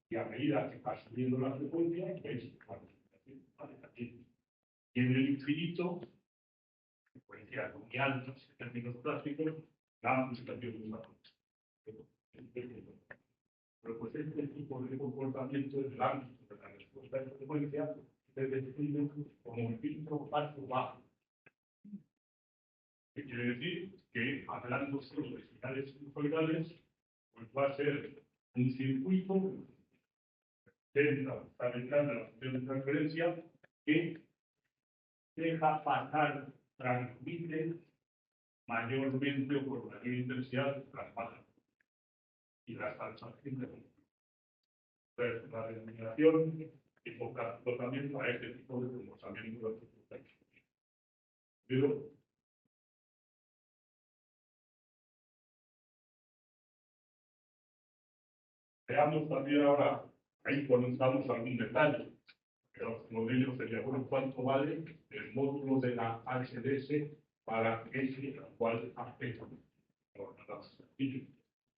y a medida que va subiendo la frecuencia, es la amplificación. Y en el infinito, frecuencias muy altas en términos plásticos, la amplificación es una pero pues este tipo de comportamiento en el ámbito de la respuesta de frecuencia se describe como un filtro alto bajo. ¿Qué quiere decir? Que hablando solo de señales sinusoidales, pues va a ser un circuito dentro de la función de transferencia que deja pasar, transmite mayormente o por mayor intensidad las bajas y las altas. Entonces, la denominación y focalizó también para este tipo de comportamiento. Pero veamos también ahora, ahí conozcamos algún detalle, pero uno de ellos sería, bueno, ¿cuánto vale el módulo de la HDS para ese cual afecta? No, nada sencillo.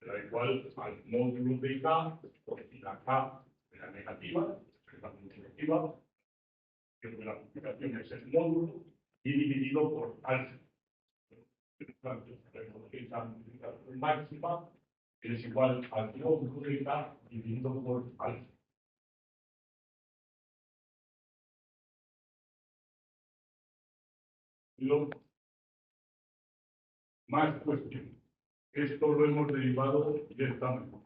Da igual al módulo de K, porque la K es la negativa, es la multiplicativa, que la multiplicación es el módulo, y dividido por alfa. Entonces, tenemos que esa multiplicación máxima es igual al módulo de K dividido por alfa. Lo más cuestión. Esto lo hemos derivado directamente.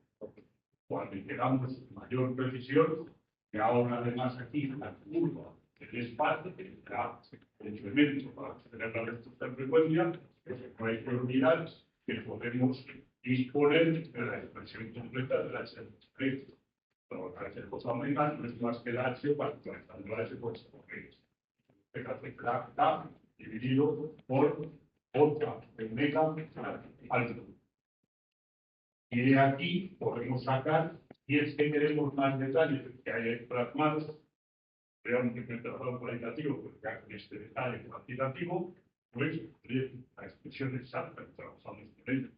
Cuando queramos mayor precisión, que ahora además aquí la curva del espacio que será el elemento para tener la respuesta de frecuencia, pues no hay que olvidar que podemos disponer de la expresión completa de la H. La H cosa omega no es más que la H para la H cosa omega. K dividido por otra omega alto. Y de aquí podemos sacar, y es que queremos más detalles que hay plasmados, realmente el trabajo cualitativo, porque hay este detalle cuantitativo, pues la expresión exacta que trabajamos con ella.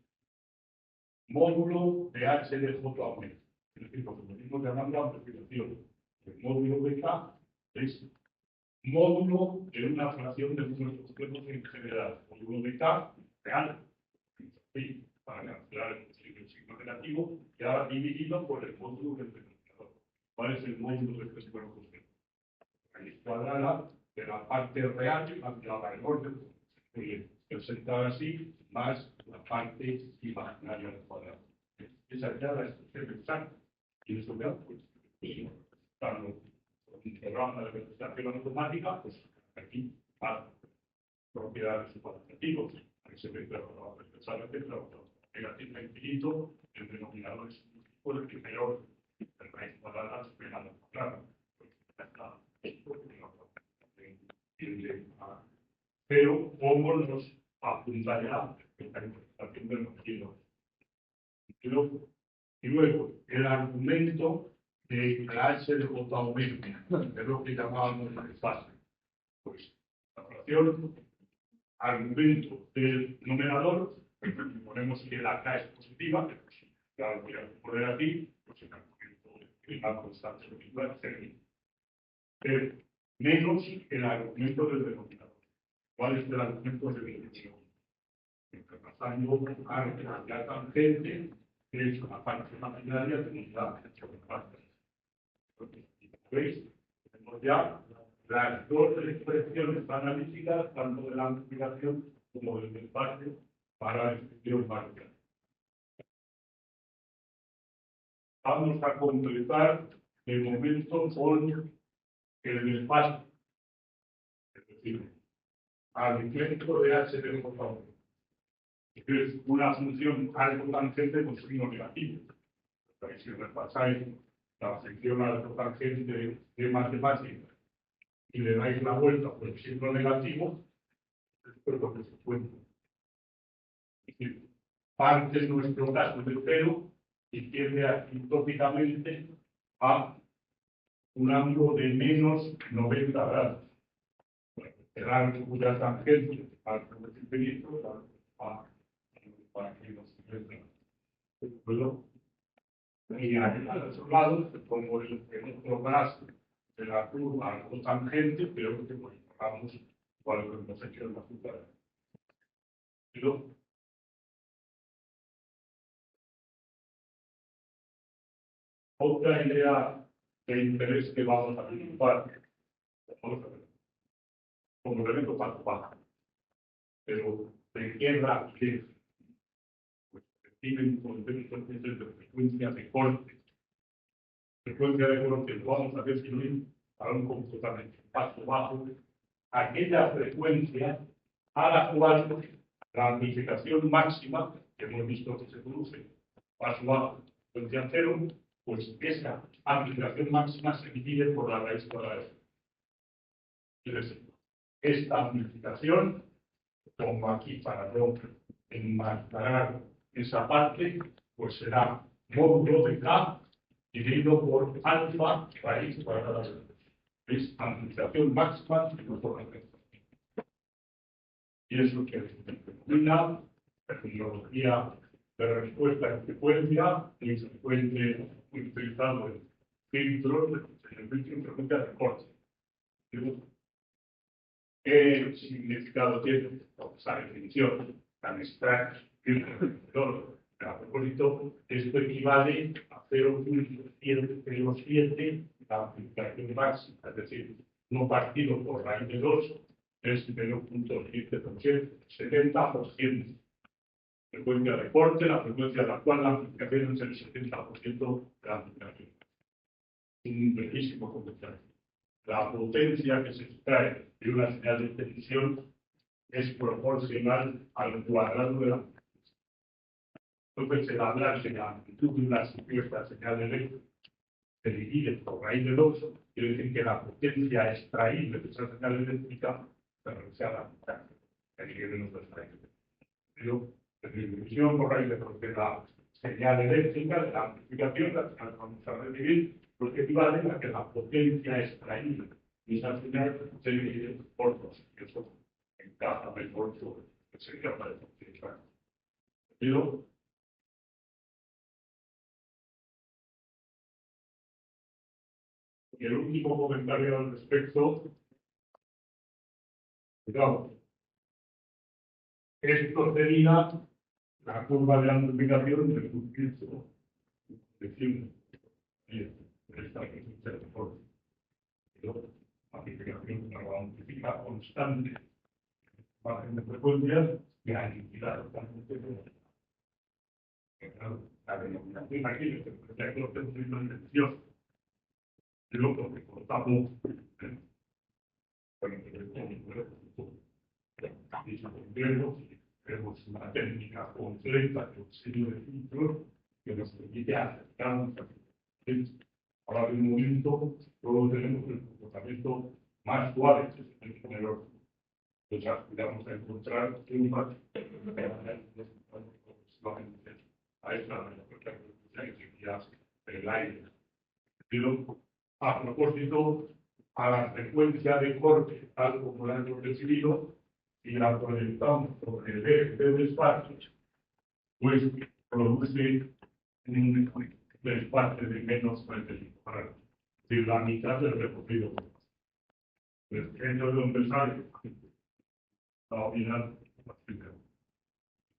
Módulo de H de J omega. Es decir, lo que venimos llamando amplificación. El módulo de K es módulo de una fracción de números complejos en general. Módulo de K real. Sí, para calcular el signo negativo, y ahora dividido por el módulo del denominador. ¿Cuál es el módulo de este cuerpo? Raíz cuadrada de la parte real más la valor presentada así, más la parte imaginaria del cuadrado. Esa es ya la expresión exacta. Y eso ya, pues, cuando un programa de representación automática, pues aquí más propiedades cuantitativas. Se ve claro, negativo infinito, el denominador es por el que peor, el raíz cuadrada supera la cuadrada. Pero, ¿cómo nos apuntaría esta interpretación del motivo? Y luego, el argumento de la H de J omega, es lo que llamábamos el espacio. Pues, la fracción argumento del numerador, ponemos que la K es positiva, claro, voy a poner aquí, pues el argumento de la constante particular pero menos el argumento del denominador. ¿Cuál es el argumento del denominador? Pasando a la tangente, que es una parte imaginaria de unidad de parte. ¿Veis? Tenemos ya las dos expresiones analíticas, tanto de la amplificación como del espacio, para la expresión marcial. Vamos a completar de momento con el espacio. Es decir, al incremento de H tenemos es una función algo tangente con signo negativo. Si repasáis la sección algo tangente de matemáticas y le dais la vuelta por el signo negativo, esto es lo que se cuenta. Es decir, parte nuestro caso de cero y tiende asintóticamente a un ángulo de menos 90 grados. El ángulo cuya tangente al infinito para que nos puedo y al otro lado, como el otro brazo de la curva algo tangente, pero que modificamos cuando hemos hecho en la curva. Pero otra idea de interés que vamos a dibujar, como elemento para pero de izquierda a izquierda, pues tienen conceptos de frecuencia de corte. Frecuencia de corte lo vamos a definir para un comportamiento paso bajo, aquella frecuencia a la cual la amplificación máxima que hemos visto que se produce paso bajo, frecuencia cero, pues esa amplificación máxima se divide por la raíz cuadrada. Es decir, esta amplificación, como aquí para no enmascarar esa parte, pues será módulo de K dividido por alfa raíz cuadrada. Es amplificación máxima por la raíz. Y es lo que determina la tecnología de respuesta en frecuencia y frecuente utilizando el filtro en frecuencia de corte. ¿Qué significado tiene esa definición tan extraña? A propósito, esto equivale a 0.707 la amplificación máxima, es decir, no partido por raíz de 2 es 0.7%, 70%. Frecuencia de corte, la frecuencia a la cual la amplificación es el 70% de la amplificación. Un bellísimo comentario. La potencia que se extrae de una señal de televisión es proporcional al cuadrado de la amplitud. Entonces, el hablar de la amplitud de una supuesta señal eléctrica se divide por raíz de 2, quiere decir que la potencia extraíble de esa señal eléctrica se reduce a la mitad, el que menos lo extrae. Pero la división por raíz de 2 de la señal eléctrica, de la amplificación, la que vamos a recibir, pues equivale a que la potencia extraíble de esa señal se divide por 2. Y eso encaja mejor sobre que sería para el potencia. Pero el último comentario al respecto, digamos, esto sería la curva de amplificación del filtro de 100. Esta que es el reporte. Pero la amplificación la amplifica constante. Margen de frecuencias y aniquilar totalmente. La denominación aquí es el proyecto de intención. Y lo que cortamos tenemos una técnica completa de auxilio de filtro que nos permite acercarnos a ahora en un momento todos tenemos el comportamiento más suave que es el generador. Entonces aspiramos a encontrar un más a esta efectividad del aire. Pero a propósito, a la frecuencia de corte, tal como la hemos recibido, y la proyectamos sobre el eje del espacio, pues produce un espacio de menos 45 grados, es decir, la mitad del recorrido. El centro de donde sale la unidad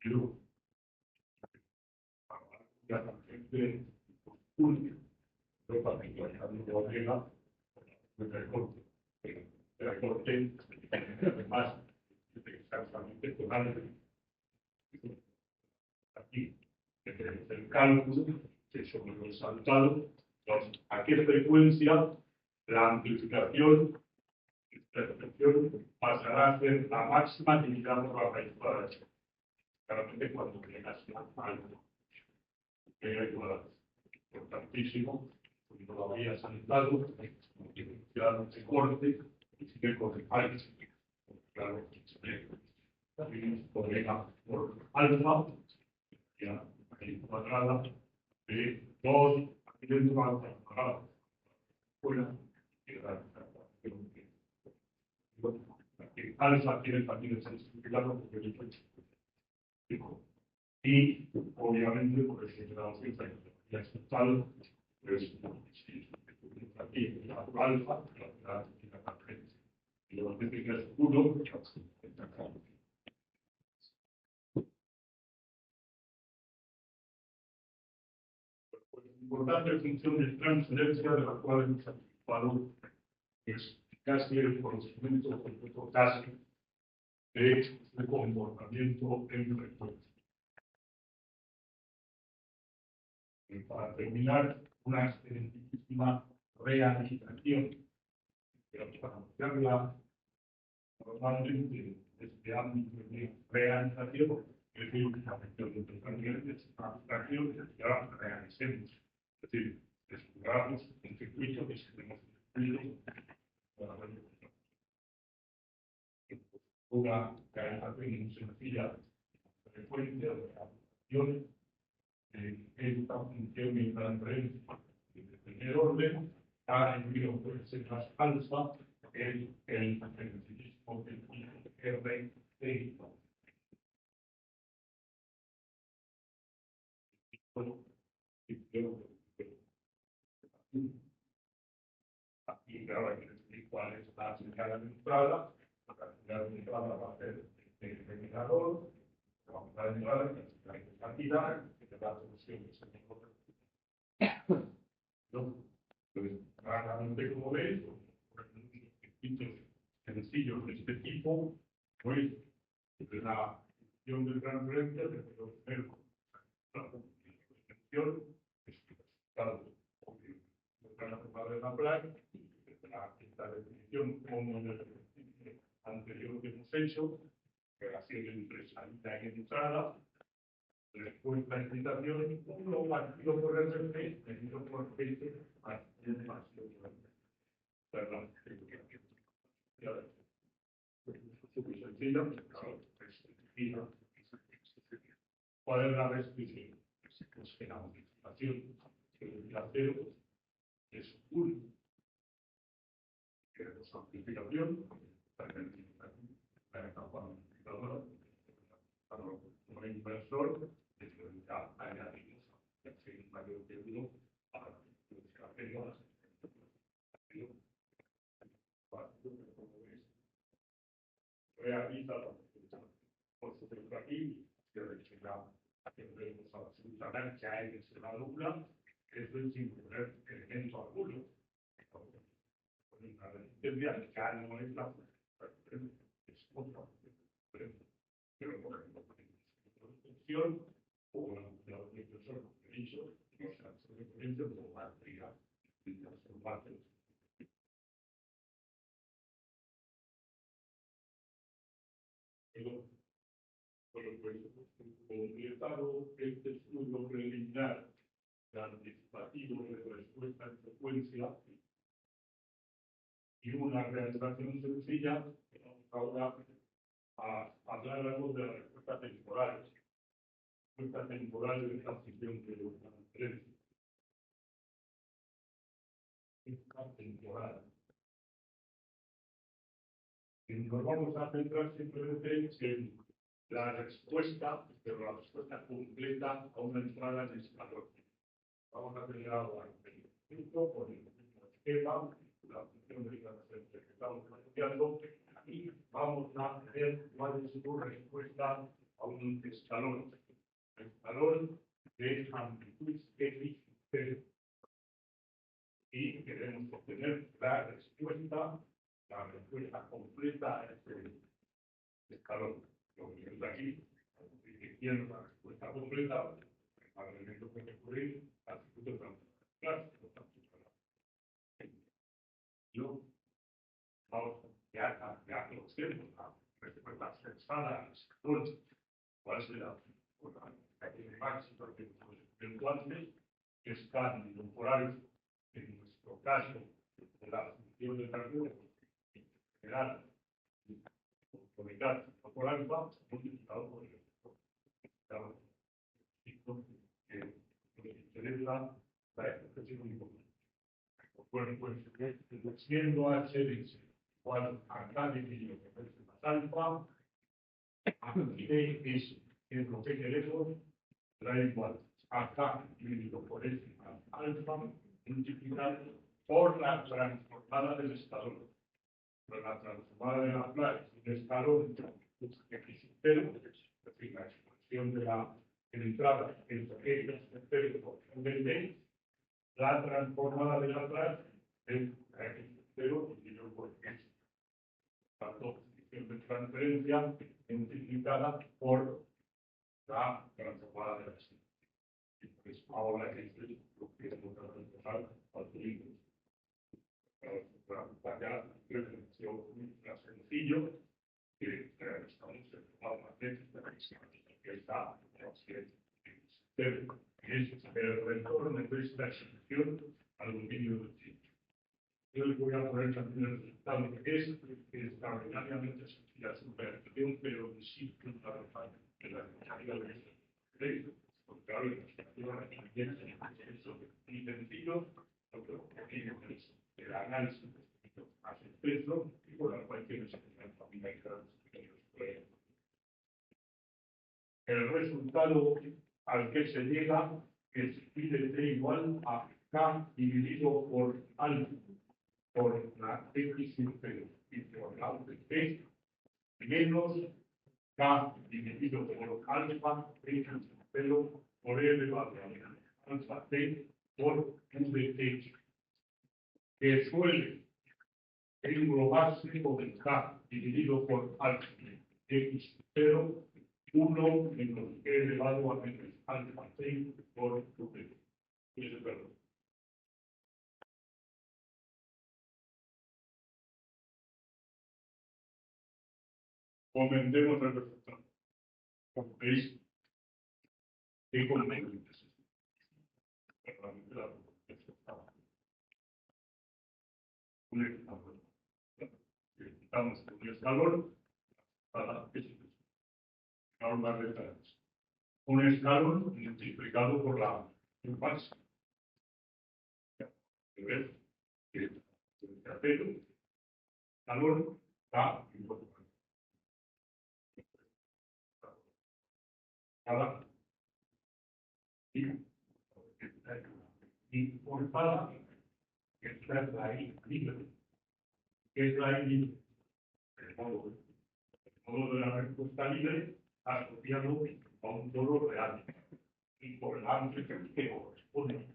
pero la tangente única, pero para que no llega el recorte, además, exactamente con algo. Aquí, el cálculo, que sobre lo saltado, a qué frecuencia la amplificación Esta expresión pasará a ser la máxima utilizada por la raíz cuadrada. Claramente cuando llegas a algo que hay cuadrado. Importantísimo, porque todavía se han estado, ya se corte y sigue con alfa. Claro, también podría por alfa, ya raíz cuadrada de 2 dentro alfa cuadrada. Fuera, alfa tiene también ese significado porque es y obviamente por eso se da cierta ya es total, pues aquí la alfa, la tangente. Y lo que es 1, importante función de transferencia de la cual hemos anticipado es casi el conocimiento completo casi de comportamiento en frecuencia. Y para terminar, una excelentísima realización, pero para hacerla normalmente este ámbito de realización, es decir, la gestión de los abstracción, ya realicemos. Es decir, descubramos un circuito que se tenemos una realización muy sencilla, frecuencia de acciones, esta función de transferencia de primer orden, cada envío puede ser más alfa, el sencillismo del R de aquí claro, hay que decir cuál es la señal de entrada. La señal de entrada va a ser el generador, vamos a entrada, que es la cantidad, que te da la solución que se entonces, claramente, como veis, circuitos sencillos de este tipo, pues la función de transferencia de los verbos, la extensión, es el resultado de la forma de la placa, esta definición como en el ejercicio anterior que hemos hecho, relación entre salida y entrada, respuesta a excitación, uno partido por RP, medido por P, más perdón, muy sencillo, claro, ¿cuál es la restricción? Pues que la utilización del acero es 1, que es amplificación, la etapa amplificadora, como inversor, ya añadimos el mayor que 1 para buscar reglas. Realiza la por supuesto aquí, que ya tendremos absolutamente a él en la luna, eso es sin poner elemento alguno. Una resistencia ya no es la es otra. Pero por ejemplo, una función o una profesor que hizo, no se hace referencia como batería y transformar. Completado este estudio preliminar de anticipativo de respuesta en frecuencia y una realización sencilla, vamos ahora a hablar algo de la respuesta temporal. Respuesta temporal de esta función de la transferencia. Respuesta temporal. Y nos vamos a centrar simplemente en la respuesta, pero la respuesta completa a una entrada en escalón. Vamos a tener ahora el punto con el mismo esquema, la función de la transferencia que estamos planteando, y vamos a ver cuál es su respuesta a un escalón. Escalón de amplitud X, y queremos obtener la respuesta completa a este escalón. Lo que es aquí, si quiero la respuesta completa, al elemento que recurrir al circuito transversal. Yo, vamos ya conocemos la respuesta sensada, cuál será el máximo eventualmente que están incorporados en nuestro caso de la función de carbono en general, unidad corporal multiplicado por el que celebra la expresión. Bueno, pues siendo H dice igual a K dividido por S más alfa, D es lo que queremos, da igual a K dividido por S más alfa multiplicado por la transformada del estador. Pero la transformada de la placa es un escalón pero es decir, la expresión de la entrada entre ellas del D, la transformada de la placa es X0 dividido por X. La posición de transferencia multiplicada por la transformada de la placa. Pues ahora esto es lo que es otra transformada al cilindro. Para referencia sencillo que estamos que está es el retorno de esta excepción al dominio del tiempo. Yo le voy a poner también el resultado que es extraordinariamente sencilla su operación, pero sí fundamental en la necesidad de crédito, porque ahora la extracción es sencillo, lo que es el análisis más extenso y por la cual tiene el resultado al que se llega es pi de t igual a k dividido por alfa por la x integral de t menos k dividido por alfa x por e elevado a alfa t por u de t, que suele englobarse con el k dividido por alfa x0 1 menos e elevado a menos alfa t por u de t. Comentemos el resultado. ¿Veis? ¿Qué componentes? Estamos con el escalón para un escalón multiplicado por la base. ¿Ves? El trapero, escalón, K igual a y por cada que está ahí libre, que es la libre, el modo de la respuesta libre asociado a un todo real y por la amplia que corresponde.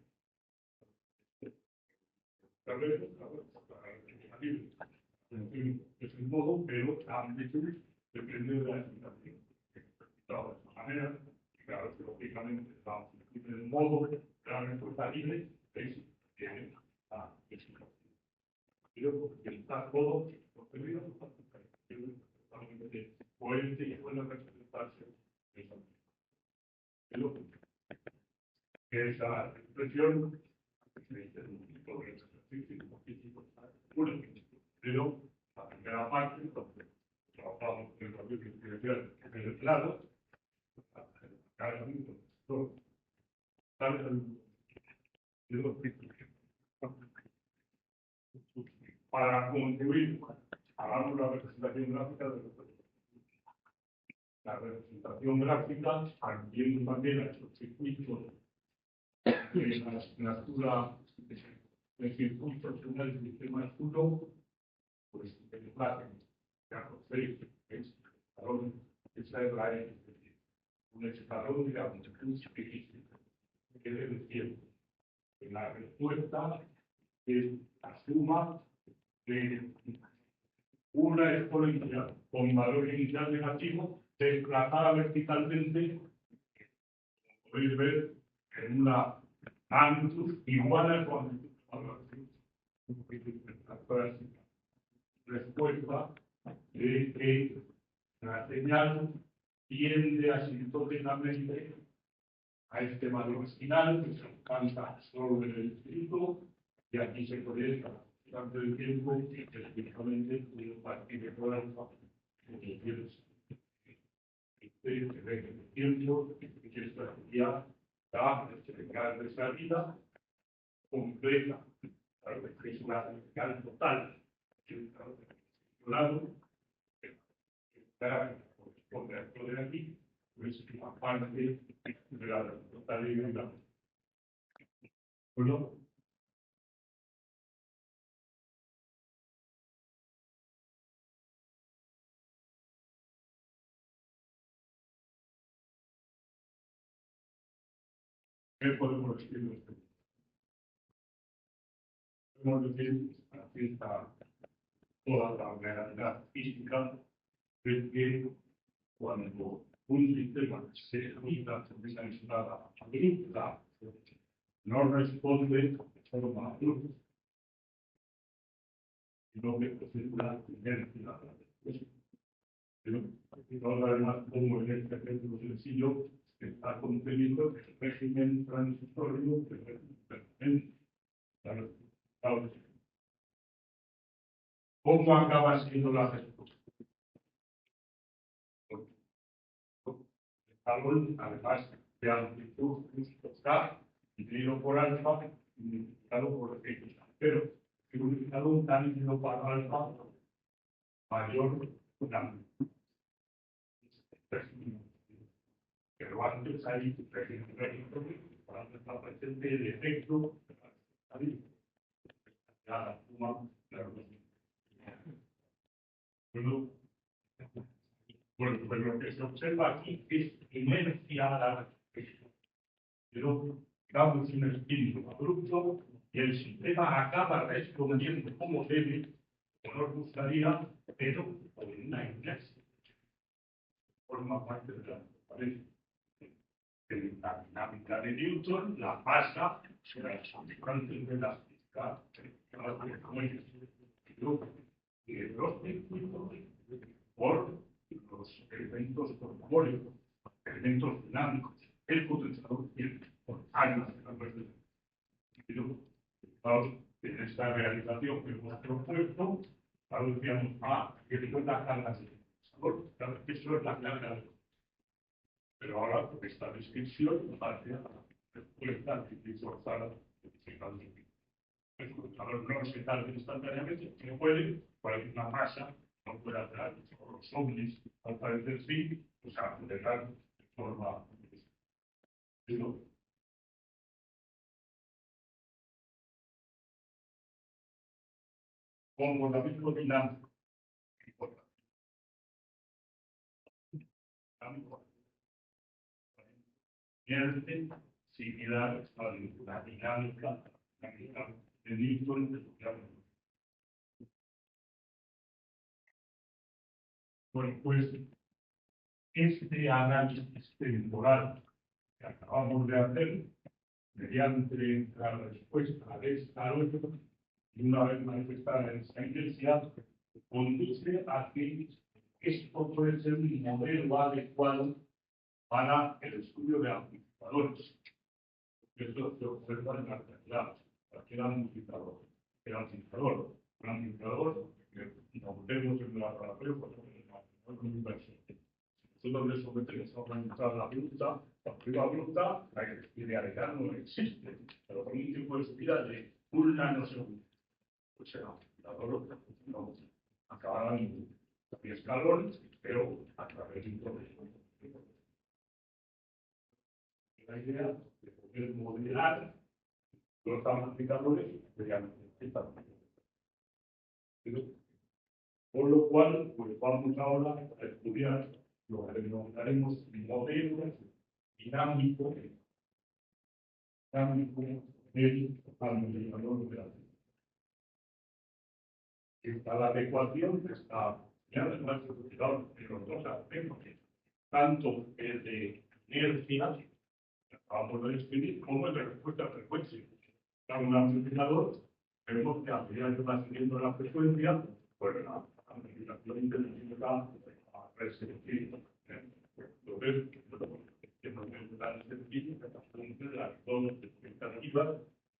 Tal vez es un modo, pero la amplitud depende de la situación. De esta manera, claro, lógicamente, el modo de la respuesta libre es que está todo coherente y puede representarse esa expresión pero la primera parte trabajamos en el papel diferencial en el plano para concluir, hagamos la representación gráfica de la representación gráfica, viendo también a estos circuitos de la asignatura de circuitos en el sistema escudo, pues el plano, ya conocéis, es esa es la X, es decir, un escalón de la multitud que debe decir que la respuesta es la suma de una exponencial con valor inicial negativo desplazada verticalmente, como podéis ver, en una magnitud igual a su amplitud. respuesta de que la señal tiende asintóticamente a este valor final que se alcanza solo en el distrito, y aquí se proyecta durante el tiempo que específicamente puede partir de toda la el tiempo que esta ya da de esta vida completa, que es una señal total, que lado corresponde a todo de aquí, pues una parte de la totalidad. Bueno, ¿qué podemos decir de esto? Podemos decir que aquí está toda la realidad física de que cuando un sistema se agita de una entrada abrupta, no responde de forma abrupta, sino que procedura inercia. Pero además, como en este ejemplo sencillo, está contenido el régimen transitorio del régimen. ¿Cómo acaba siendo la respuesta? Árbol, además de amplitud K, dividido por alfa, multiplicado por X. Pero si utilizado un tan dividido por alfa mayor que amplitud. Pero antes hay para está presente el efecto la suma de la bueno, pues lo que se observa aquí es inercia a la respuesta. Pero damos un espíritu abrupto y el sistema acaba respondiendo como debe, como nos gustaría, pero con una inercia. Forma parte de la transparencia. En la dinámica de Newton, la masa será el substante de la física, los circuitos por los elementos corpóreos, elementos dinámicos, el potenciador tiene por años en esta realización que hemos propuesto, decíamos, que es la carga del potenciador, claro que eso es la carga del. Pero ahora, por esta descripción, hacia la respuesta que forzada el computador no se tarda instantáneamente, no puede, por una masa, no puede hacer los ovnis, al parecer sí, pues acelerar de forma. Comportamiento dinámico. Similar a la dinámica de Newton. Bueno, pues este análisis temporal que acabamos de hacer mediante la respuesta de esta otra, y una vez manifestada en esa intensidad, conduce a que esto puede ser un modelo adecuado para el estudio de amplificadores. Esto se observa en la realidad. Aquí era un amplificador. El amplificador. Un amplificador que nos vemos en la relación con la inversión. Nosotros le sometemos a aumentar la prueba bruta, la idealidad no existe, pero con un tipo de subida de un nanosegundo. Pues el amplificador no acabará en 10 escalones, pero a través de un proceso. La idea de poder modelar los amplificadores mediante esta por lo cual, pues vamos ahora a estudiar lo que denominaremos modelos dinámicos del amplificador de la vida. Está la adecuación que está ya además de los dos aspectos, tanto el de inercia, acabamos de describir, como el de respuesta a frecuencia. Está un amplificador, vemos que a medida que va subiendo la frecuencia, pues la amplificación intensiva a restricción. Entonces, que no es tan sencillo, que las dos expectativas,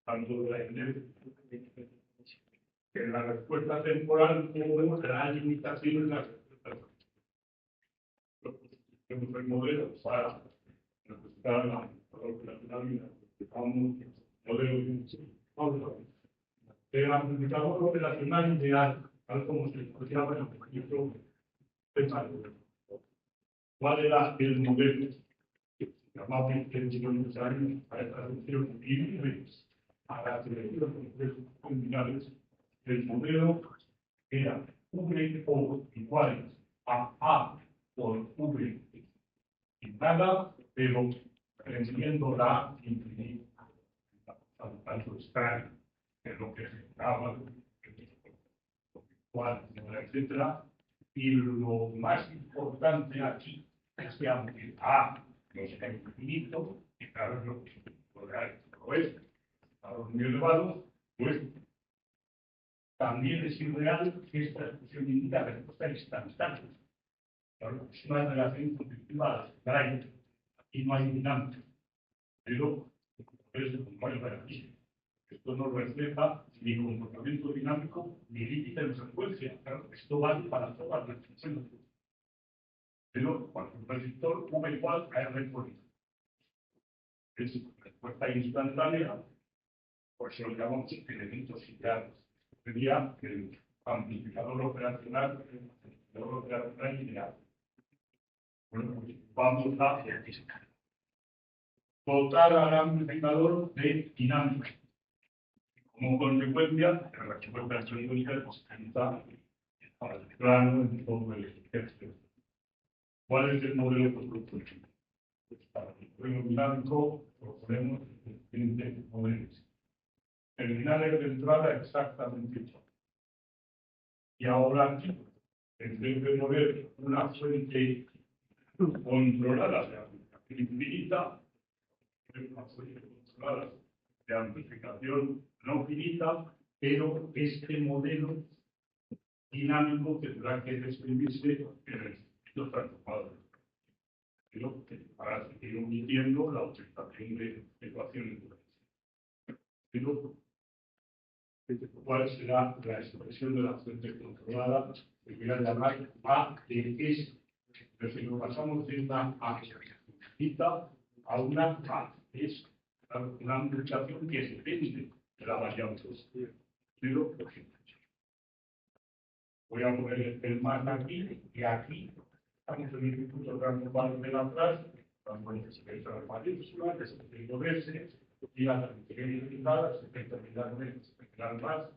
tanto de la energía, que en la respuesta temporal, como vemos, la limitación en las expectativas. Tenemos el modelo para representar la vida. Un modelo de amplificador relacional ideal, tal como se explicaba en el proyecto de cálculo. ¿Cuál era el modelo que llamamos que necesario para esta función libre a la teoría de combinables? El modelo era V o iguales a por V y nada, pero creciendo la infinita, tanto extraño, que es lo que se daba, etcétera. Y lo más importante aquí es que aunque A no sea infinito, y claro, lo que lo es, a los muy elevados, pues también es irreal que esta expresión indica respuesta instantánea. Claro, es una relación conflictiva a aquí no hay dinámica, pero es como hay para aquí. Esto no refleja ni comportamiento dinámico ni límite de frecuencia. Claro, esto vale para todas las funciones. Pero cuando un resistor V igual a R por I. Es respuesta instantánea, por eso lo llamamos elementos ideales. Sería el amplificador operacional ideal. Bueno, pues vamos a dotar al amplificador de dinámica. Como consecuencia, la respuesta armónica está al plano en todo el ejército. ¿Cuál es el modelo constructivo? Para el modelo dinámico proponemos el siguiente modelo. Terminales de entrada exactamente igual. Y ahora, en vez de mover una fuente controlada de amplificación infinita, una fuente controlada de amplificación no finita, pero este modelo dinámico tendrá que describirse en el circuito transformador. Pero para seguir omitiendo la utilización de ecuaciones diferenciales. Pero, ¿cuál será la expresión de la fuente controlada? Que voy a llamar A de S. Es decir, pasamos de una A finita a una A. Es una amplificación que depende de la variable. Pero, voy a poner el más aquí y aquí. Estamos en el circuito transformador de la clase. Vamos a ver la mayúscula, que es el S, y la identificada, se determinar más,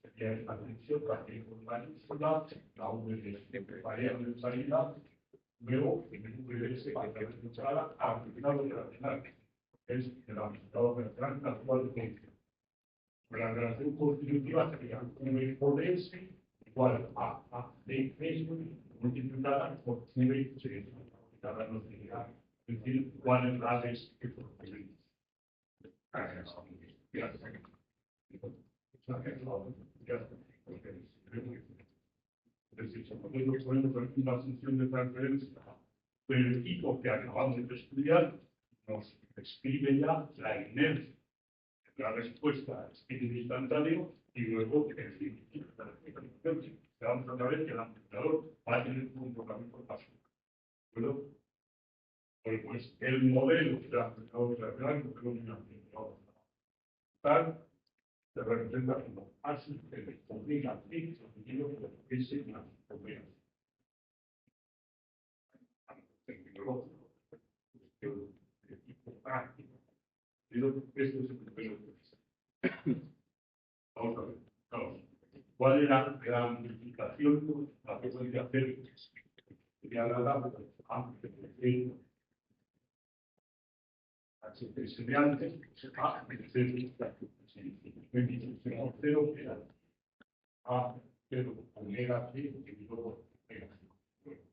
sería esta función, también con mayúscula, la V de variable de salida, luego en el V de S, variable de entrada, amplificado operacional, es el amplificador operacional, tal cual de la relación constitutiva sería V por S igual a D S multiplicada por V S. Cada no sería, es decir, cuál es la S que produce. Es decir, se puede poner una función de transferencia del tipo que acabamos de estudiar, nos escribe ya la inercia. La respuesta es instantáneo y luego el circuito de la explicación. Vamos a ver que el amplificador va a tener un comportamiento pasivo. ¿Bueno? Pues el modelo de amplificador operacional, el modelo de amplificador tal, se representa como así que le obliga a ti, sentido que es una obliga. Tecnológico, de tipo práctico. Pero esto es el modelo de vamos a ver, vamos. ¿Cuál era la amplificación? La que podía hacer sería la amplificación HTS de antes, A, cero era A, pero omega T, y luego omega T.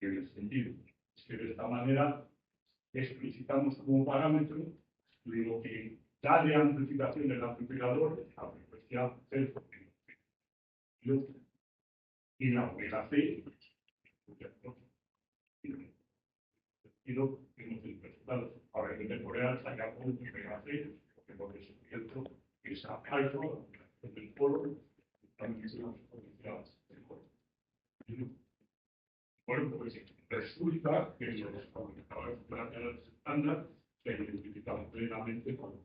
En el sentido es que de esta manera explicitamos como parámetro lo que da de amplificación el amplificador, la frecuencia cero. y la omega 6. Y lo que hemos interpretado ahora en temporal sacamos un omega 6, porque por eso cierto que esa alfa del polo también se las potenciadas. Bueno, pues resulta que los fabricadores estándar se identifican plenamente con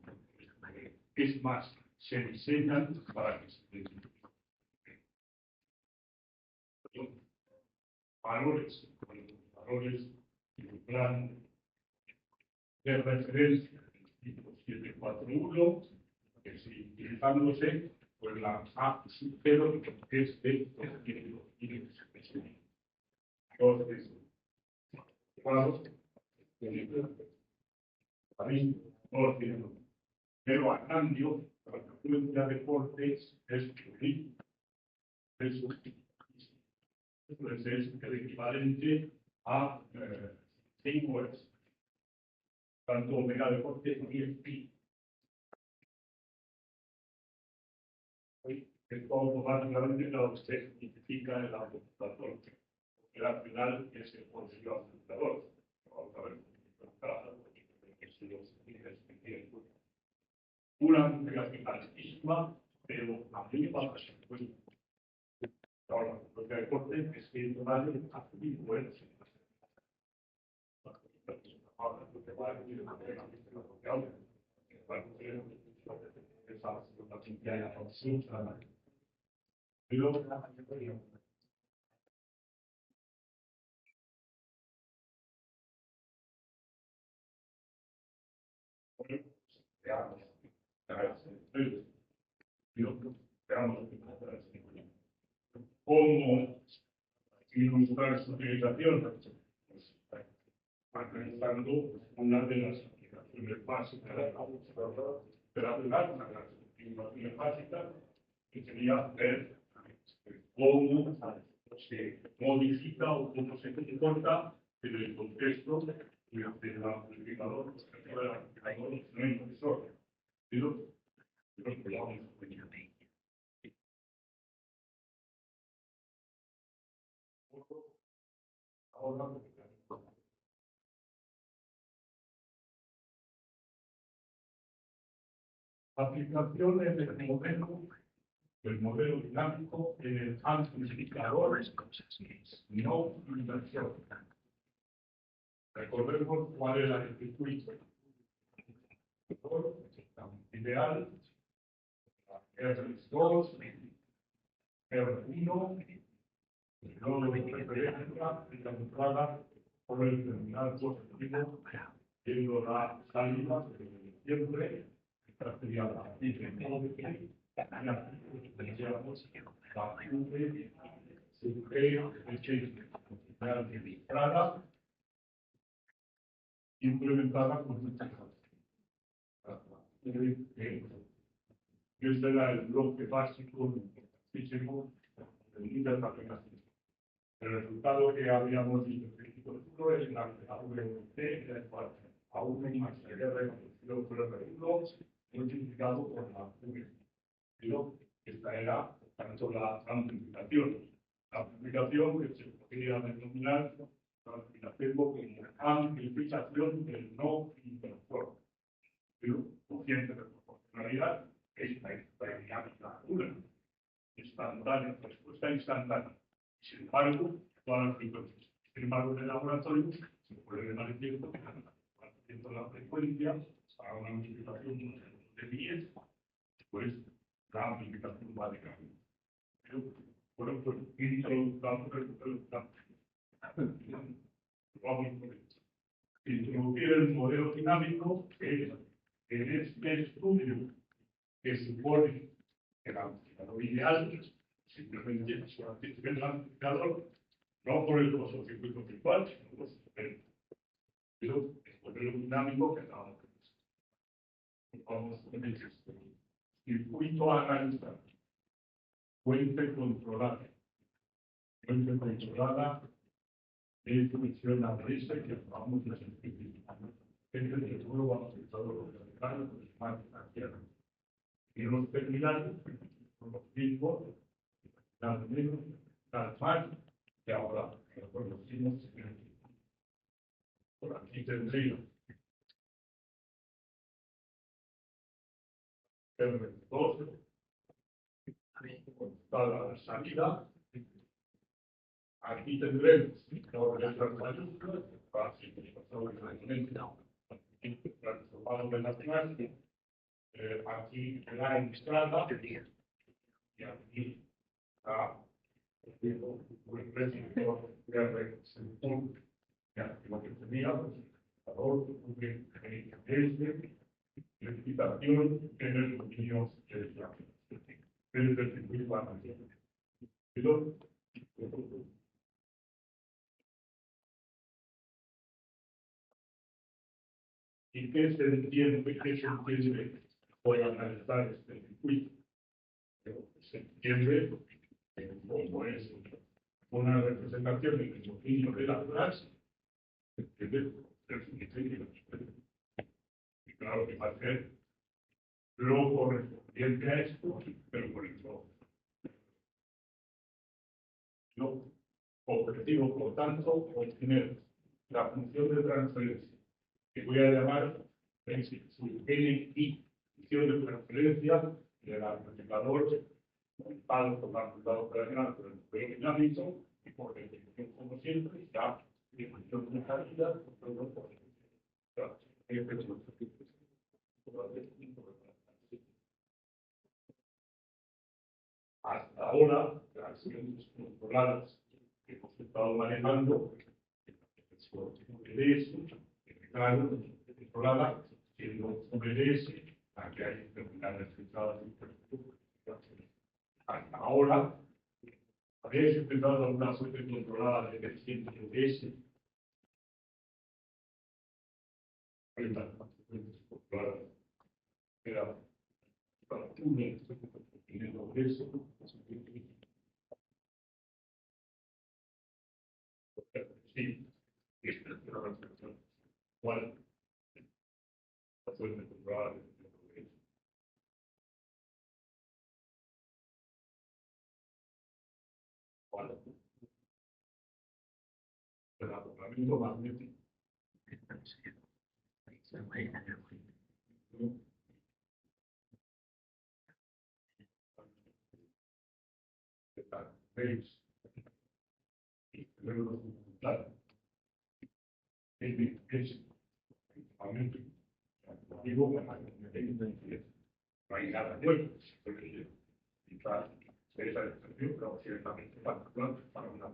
es más, se diseñan para que se identifiquen valores y un plan de referencia tipo 741, que si utilizándose, pues la A sub 0 es de 200. Entonces, claro, pero a cambio, la frecuencia de cortes es pues es el equivalente a 5 horas. Tanto omega de corte y el pi. Esto automáticamente lo se significa el amortizador, porque al final es el bolsillo amortizador. Vamos a ver una multiplicación altísima, pero a muy baja frecuencia. Ahora, la frecuencia de corte es que vale a 5 horas. ¿Cómo ilustrar su utilización? Pues, analizando una de las aplicaciones básicas de la una de las aplicaciones básicas, que sería ver cómo se modifica o cómo se comporta en el contexto del amplificador, no inversor. Pero ahora aplicaciones del modelo dinámico en el amplificador no inversor. Recordemos cuál era el circuito ideal, R2, R1, el nodo de referencia encontrada por el terminal positivo, siendo la salida siempre, esta sería la implementada con este era el bloque básico físico de muchas aplicaciones. El resultado que habíamos visto es la AVT, en el cual aún hay más R multiplicado por la V. Pero esta era tanto la amplificación. La amplificación que se podría denominar como amplificación del no inversor. Pero coeficiente de proporcionalidad es la dinámica pura, instantánea, respuesta instantánea. Sin embargo, todas las frecuencias. Sin embargo, en el laboratorio se puede dar el tiempo de la frecuencia para una multiplicación de 10, pues la amplificación va de cambio. Pero, bueno, pues introduzcamos vamos por esto. Introducir el modelo dinámico que en este estudio que supone que el amplificador ideal simplemente es el amplificador, no por el circuito principal, sino por el modelo dinámico que acabamos de ver. Vamos con el circuito analítico, fuente controlada. Fuente controlada de función adresa que acabamos de simplificar. Este es el nuevo amplificador ordenado, pues más financiero. Y los terminales, con los mismos, Carl Marx, que ahora lo conocimos por aquí tendría el 12, toda la salida. Aquí tendremos las letras mayúsculas, fácil, transformado en nacional, aquí la entrada, y aquí está el precio de lo que teníamos, licitación en el dominio del desde el circuito análisis. ¿Y qué se entiende por analizar este circuito? Se entiende como es una representación del dominio de la clase, y claro que va a ser lo correspondiente a esto, pero por eso no objetivo, por tanto, obtener la función de transferencia que voy a llamar NI, función de transferencia del multiplicador montado por la unidad operacional por el modelo dinámico y por definición, como siempre, está en función de salida por todo por hasta ahora, las acciones controladas que hemos estado manejando, obedece, claro, controlada, que no obedece a que hay determinadas entradas de hasta ahora, habéis empezado alguna fuente controlada de deficiente ODS. Era para uno en el ODS. Sí, esta es una reflexión. ¿Cuál? La fuente controlada de ODS. ¿Cuál? El acoplamiento magnético. ¿Veis? Luego, claro. Es magnético. Digo, no hay nada nuevo. Y claro, esa expresión, pero ciertamente para una.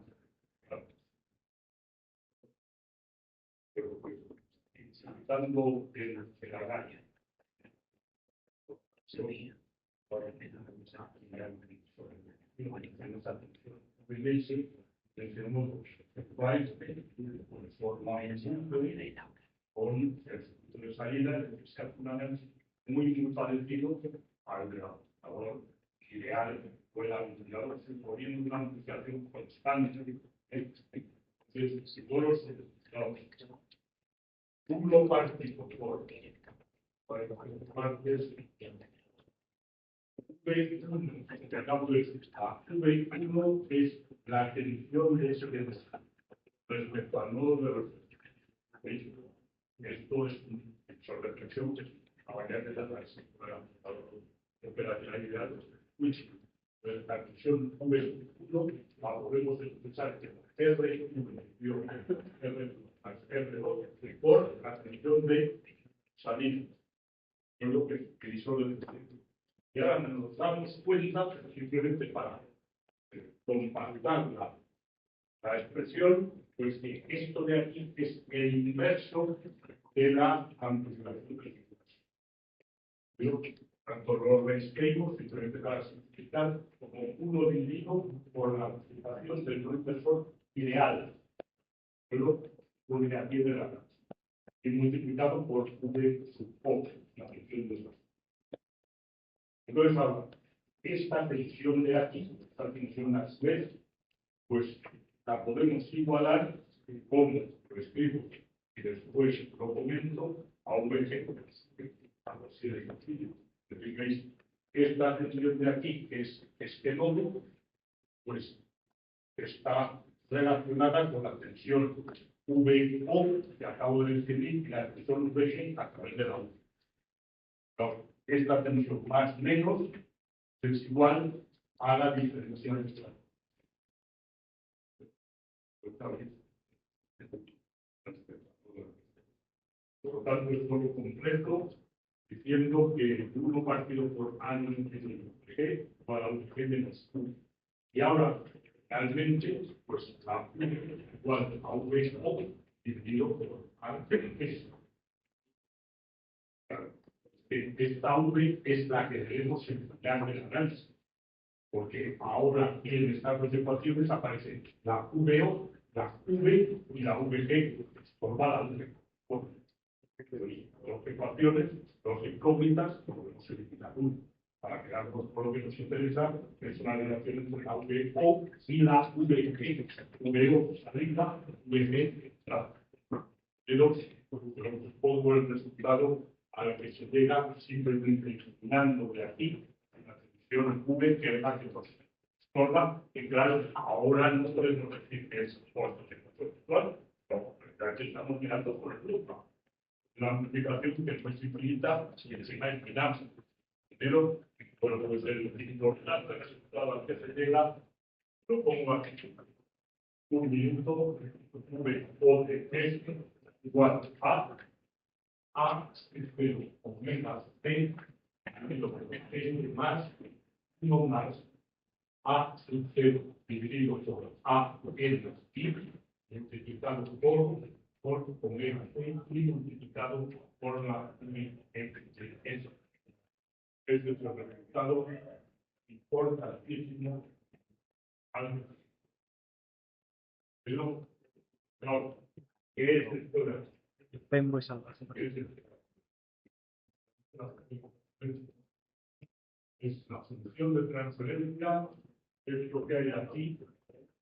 Pero pues, saltando el agarre. Tenemos con el punto de salida que se hace un análisis muy parecido al grabador ideal o el ventilador poniendo una amplificación constante. Entonces, si todos uno partido por partes V1 que acabo de explicar. V1 es la atención de ese desastre respecto al nodo de reflexión. Esto es una reflexión a variar de la operacionalidad de which la atención V1 la podemos expresar que R1 R2 por la atención de salida. Es lo que disolve. Y ahora nos damos cuenta simplemente para compactar la expresión, pues que esto de aquí es el inverso de la amplificación. Pero tanto lo reescribo simplemente para simplificar como uno dividido por la amplificación del inversor ideal. Pero lo de aquí de la y multiplicado por V sub O, la función de los. Entonces, ahora, esta tensión de aquí, esta tensión a su vez, pues la podemos igualar con lo escribo y después lo comento a un ejemplo. Algo así de sencillo. Veis, esta tensión de aquí, que es este nodo, pues está relacionada con la tensión VO que acabo de describir y la tensión VG a través de la U. Esta tensión más menos es igual a la diferencial de la Por lo tanto, es todo completo, diciendo que 1 partido por año en G igual a G menos U. Y ahora, realmente, pues la U igual a VO dividido por A menos. Esta V es la que debemos emplear en el análisis, porque ahora en estas dos ecuaciones aparecen la VO, la V y la VG formadas por dos ecuaciones, dos incógnitas, podemos eliminar una para quedarnos con lo que nos interesa, que es una relación entre la VO y la VG. VO arriba, VG atrás. Pero pongo el resultado a la que se llega simplemente eliminando de aquí la tensión V, que es la que nos forma, y claro, ahora no podemos decir que es por virtual, no, porque estamos mirando por el grupo. La multiplicación que es infinita y encima eliminamos. Pero, bueno, pues el resultado al que se llega, lo pongo aquí. 1 minuto, V o de S igual a omega T, más 1 más A 0 dividido por A menos I, multiplicado por omega T y multiplicado por la I entre eso. Este es el resultado importantísimo. Pero, no, ¿qué es esto de es la función de transferencia, es lo que hay aquí,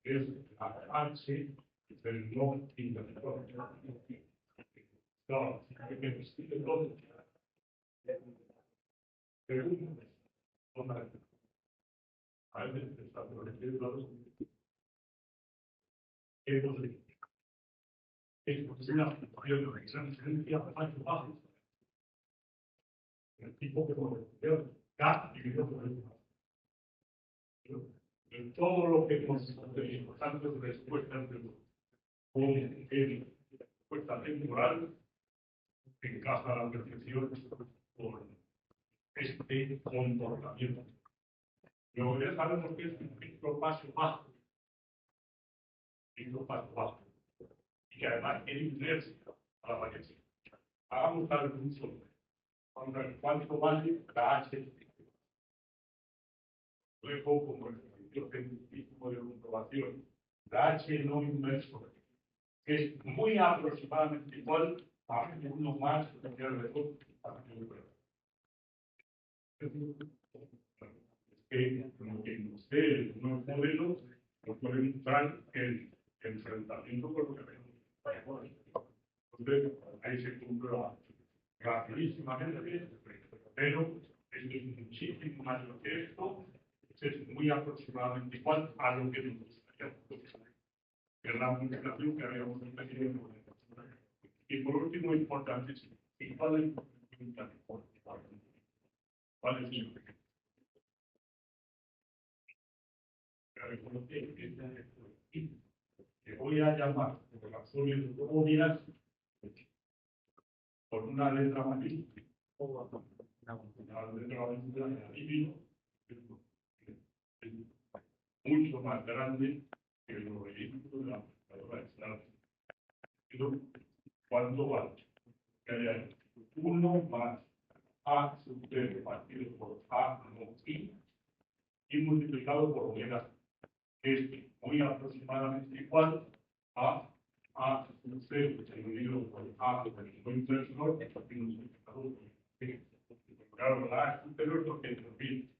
es la H del no inversor. No, entonces, según a veces está produciendo es una función de transferencia más baja. El tipo que podemos ver, K dividido por el en todo lo que hemos tenido, tanto de respuestas como en respuesta temporal, encaja la perfección por este comportamiento. Luego ya sabemos que es un micropaso bajo, y que además es inercia a la variación. Hagamos algún solo. Vamos a ver cuánto vale la H. Luego, como el científico de comprobación, la H no inverso es muy aproximadamente igual a 1 más de 2 a 1. Es que, como que ustedes, unos modelos, nos pueden mostrar el enfrentamiento con lo que vemos. Entonces, ahí se comprueba rapidísimamente, pero esto es muchísimo más lo que esto. Es muy aproximadamente igual a lo que nos gustaría. Es la multiplicación que habíamos entendido. Y por último, importantísimo, ¿cuál es la ¿cuál es el que voy a llamar por razones obvias por una letra mayúscula o una letra mayúscula divino mucho más grande que el registro de la palabra extraña. ¿Cuánto vale? Que haya 1 más A sub T partido por A no I multiplicado por omega, que es muy aproximadamente igual a sub T dividido por A por inversor multiplicado por claro, la A superior es lo que es bien.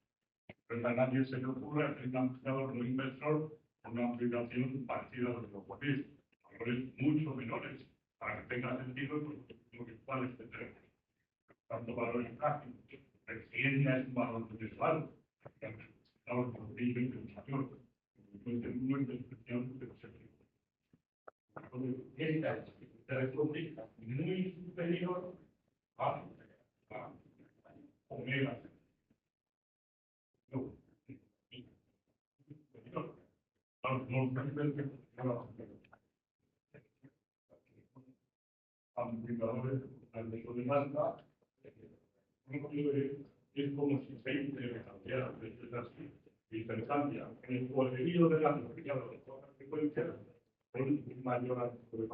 Pero a nadie se le ocurre hacer un amplificador no inversor con una aplicación parecida a lo que ocurre. Valores mucho menores, para que tenga sentido lo que cuáles tendremos. Tanto valores prácticos. La ciencia es un valor procesal. Estamos con el mayor. muy de expresión de los servicios. Esta república muy superior a Omega. No, amplificadores al de su demanda, es como si se intercambiara de intercambia en el poderío de la frecuencia con un mayor de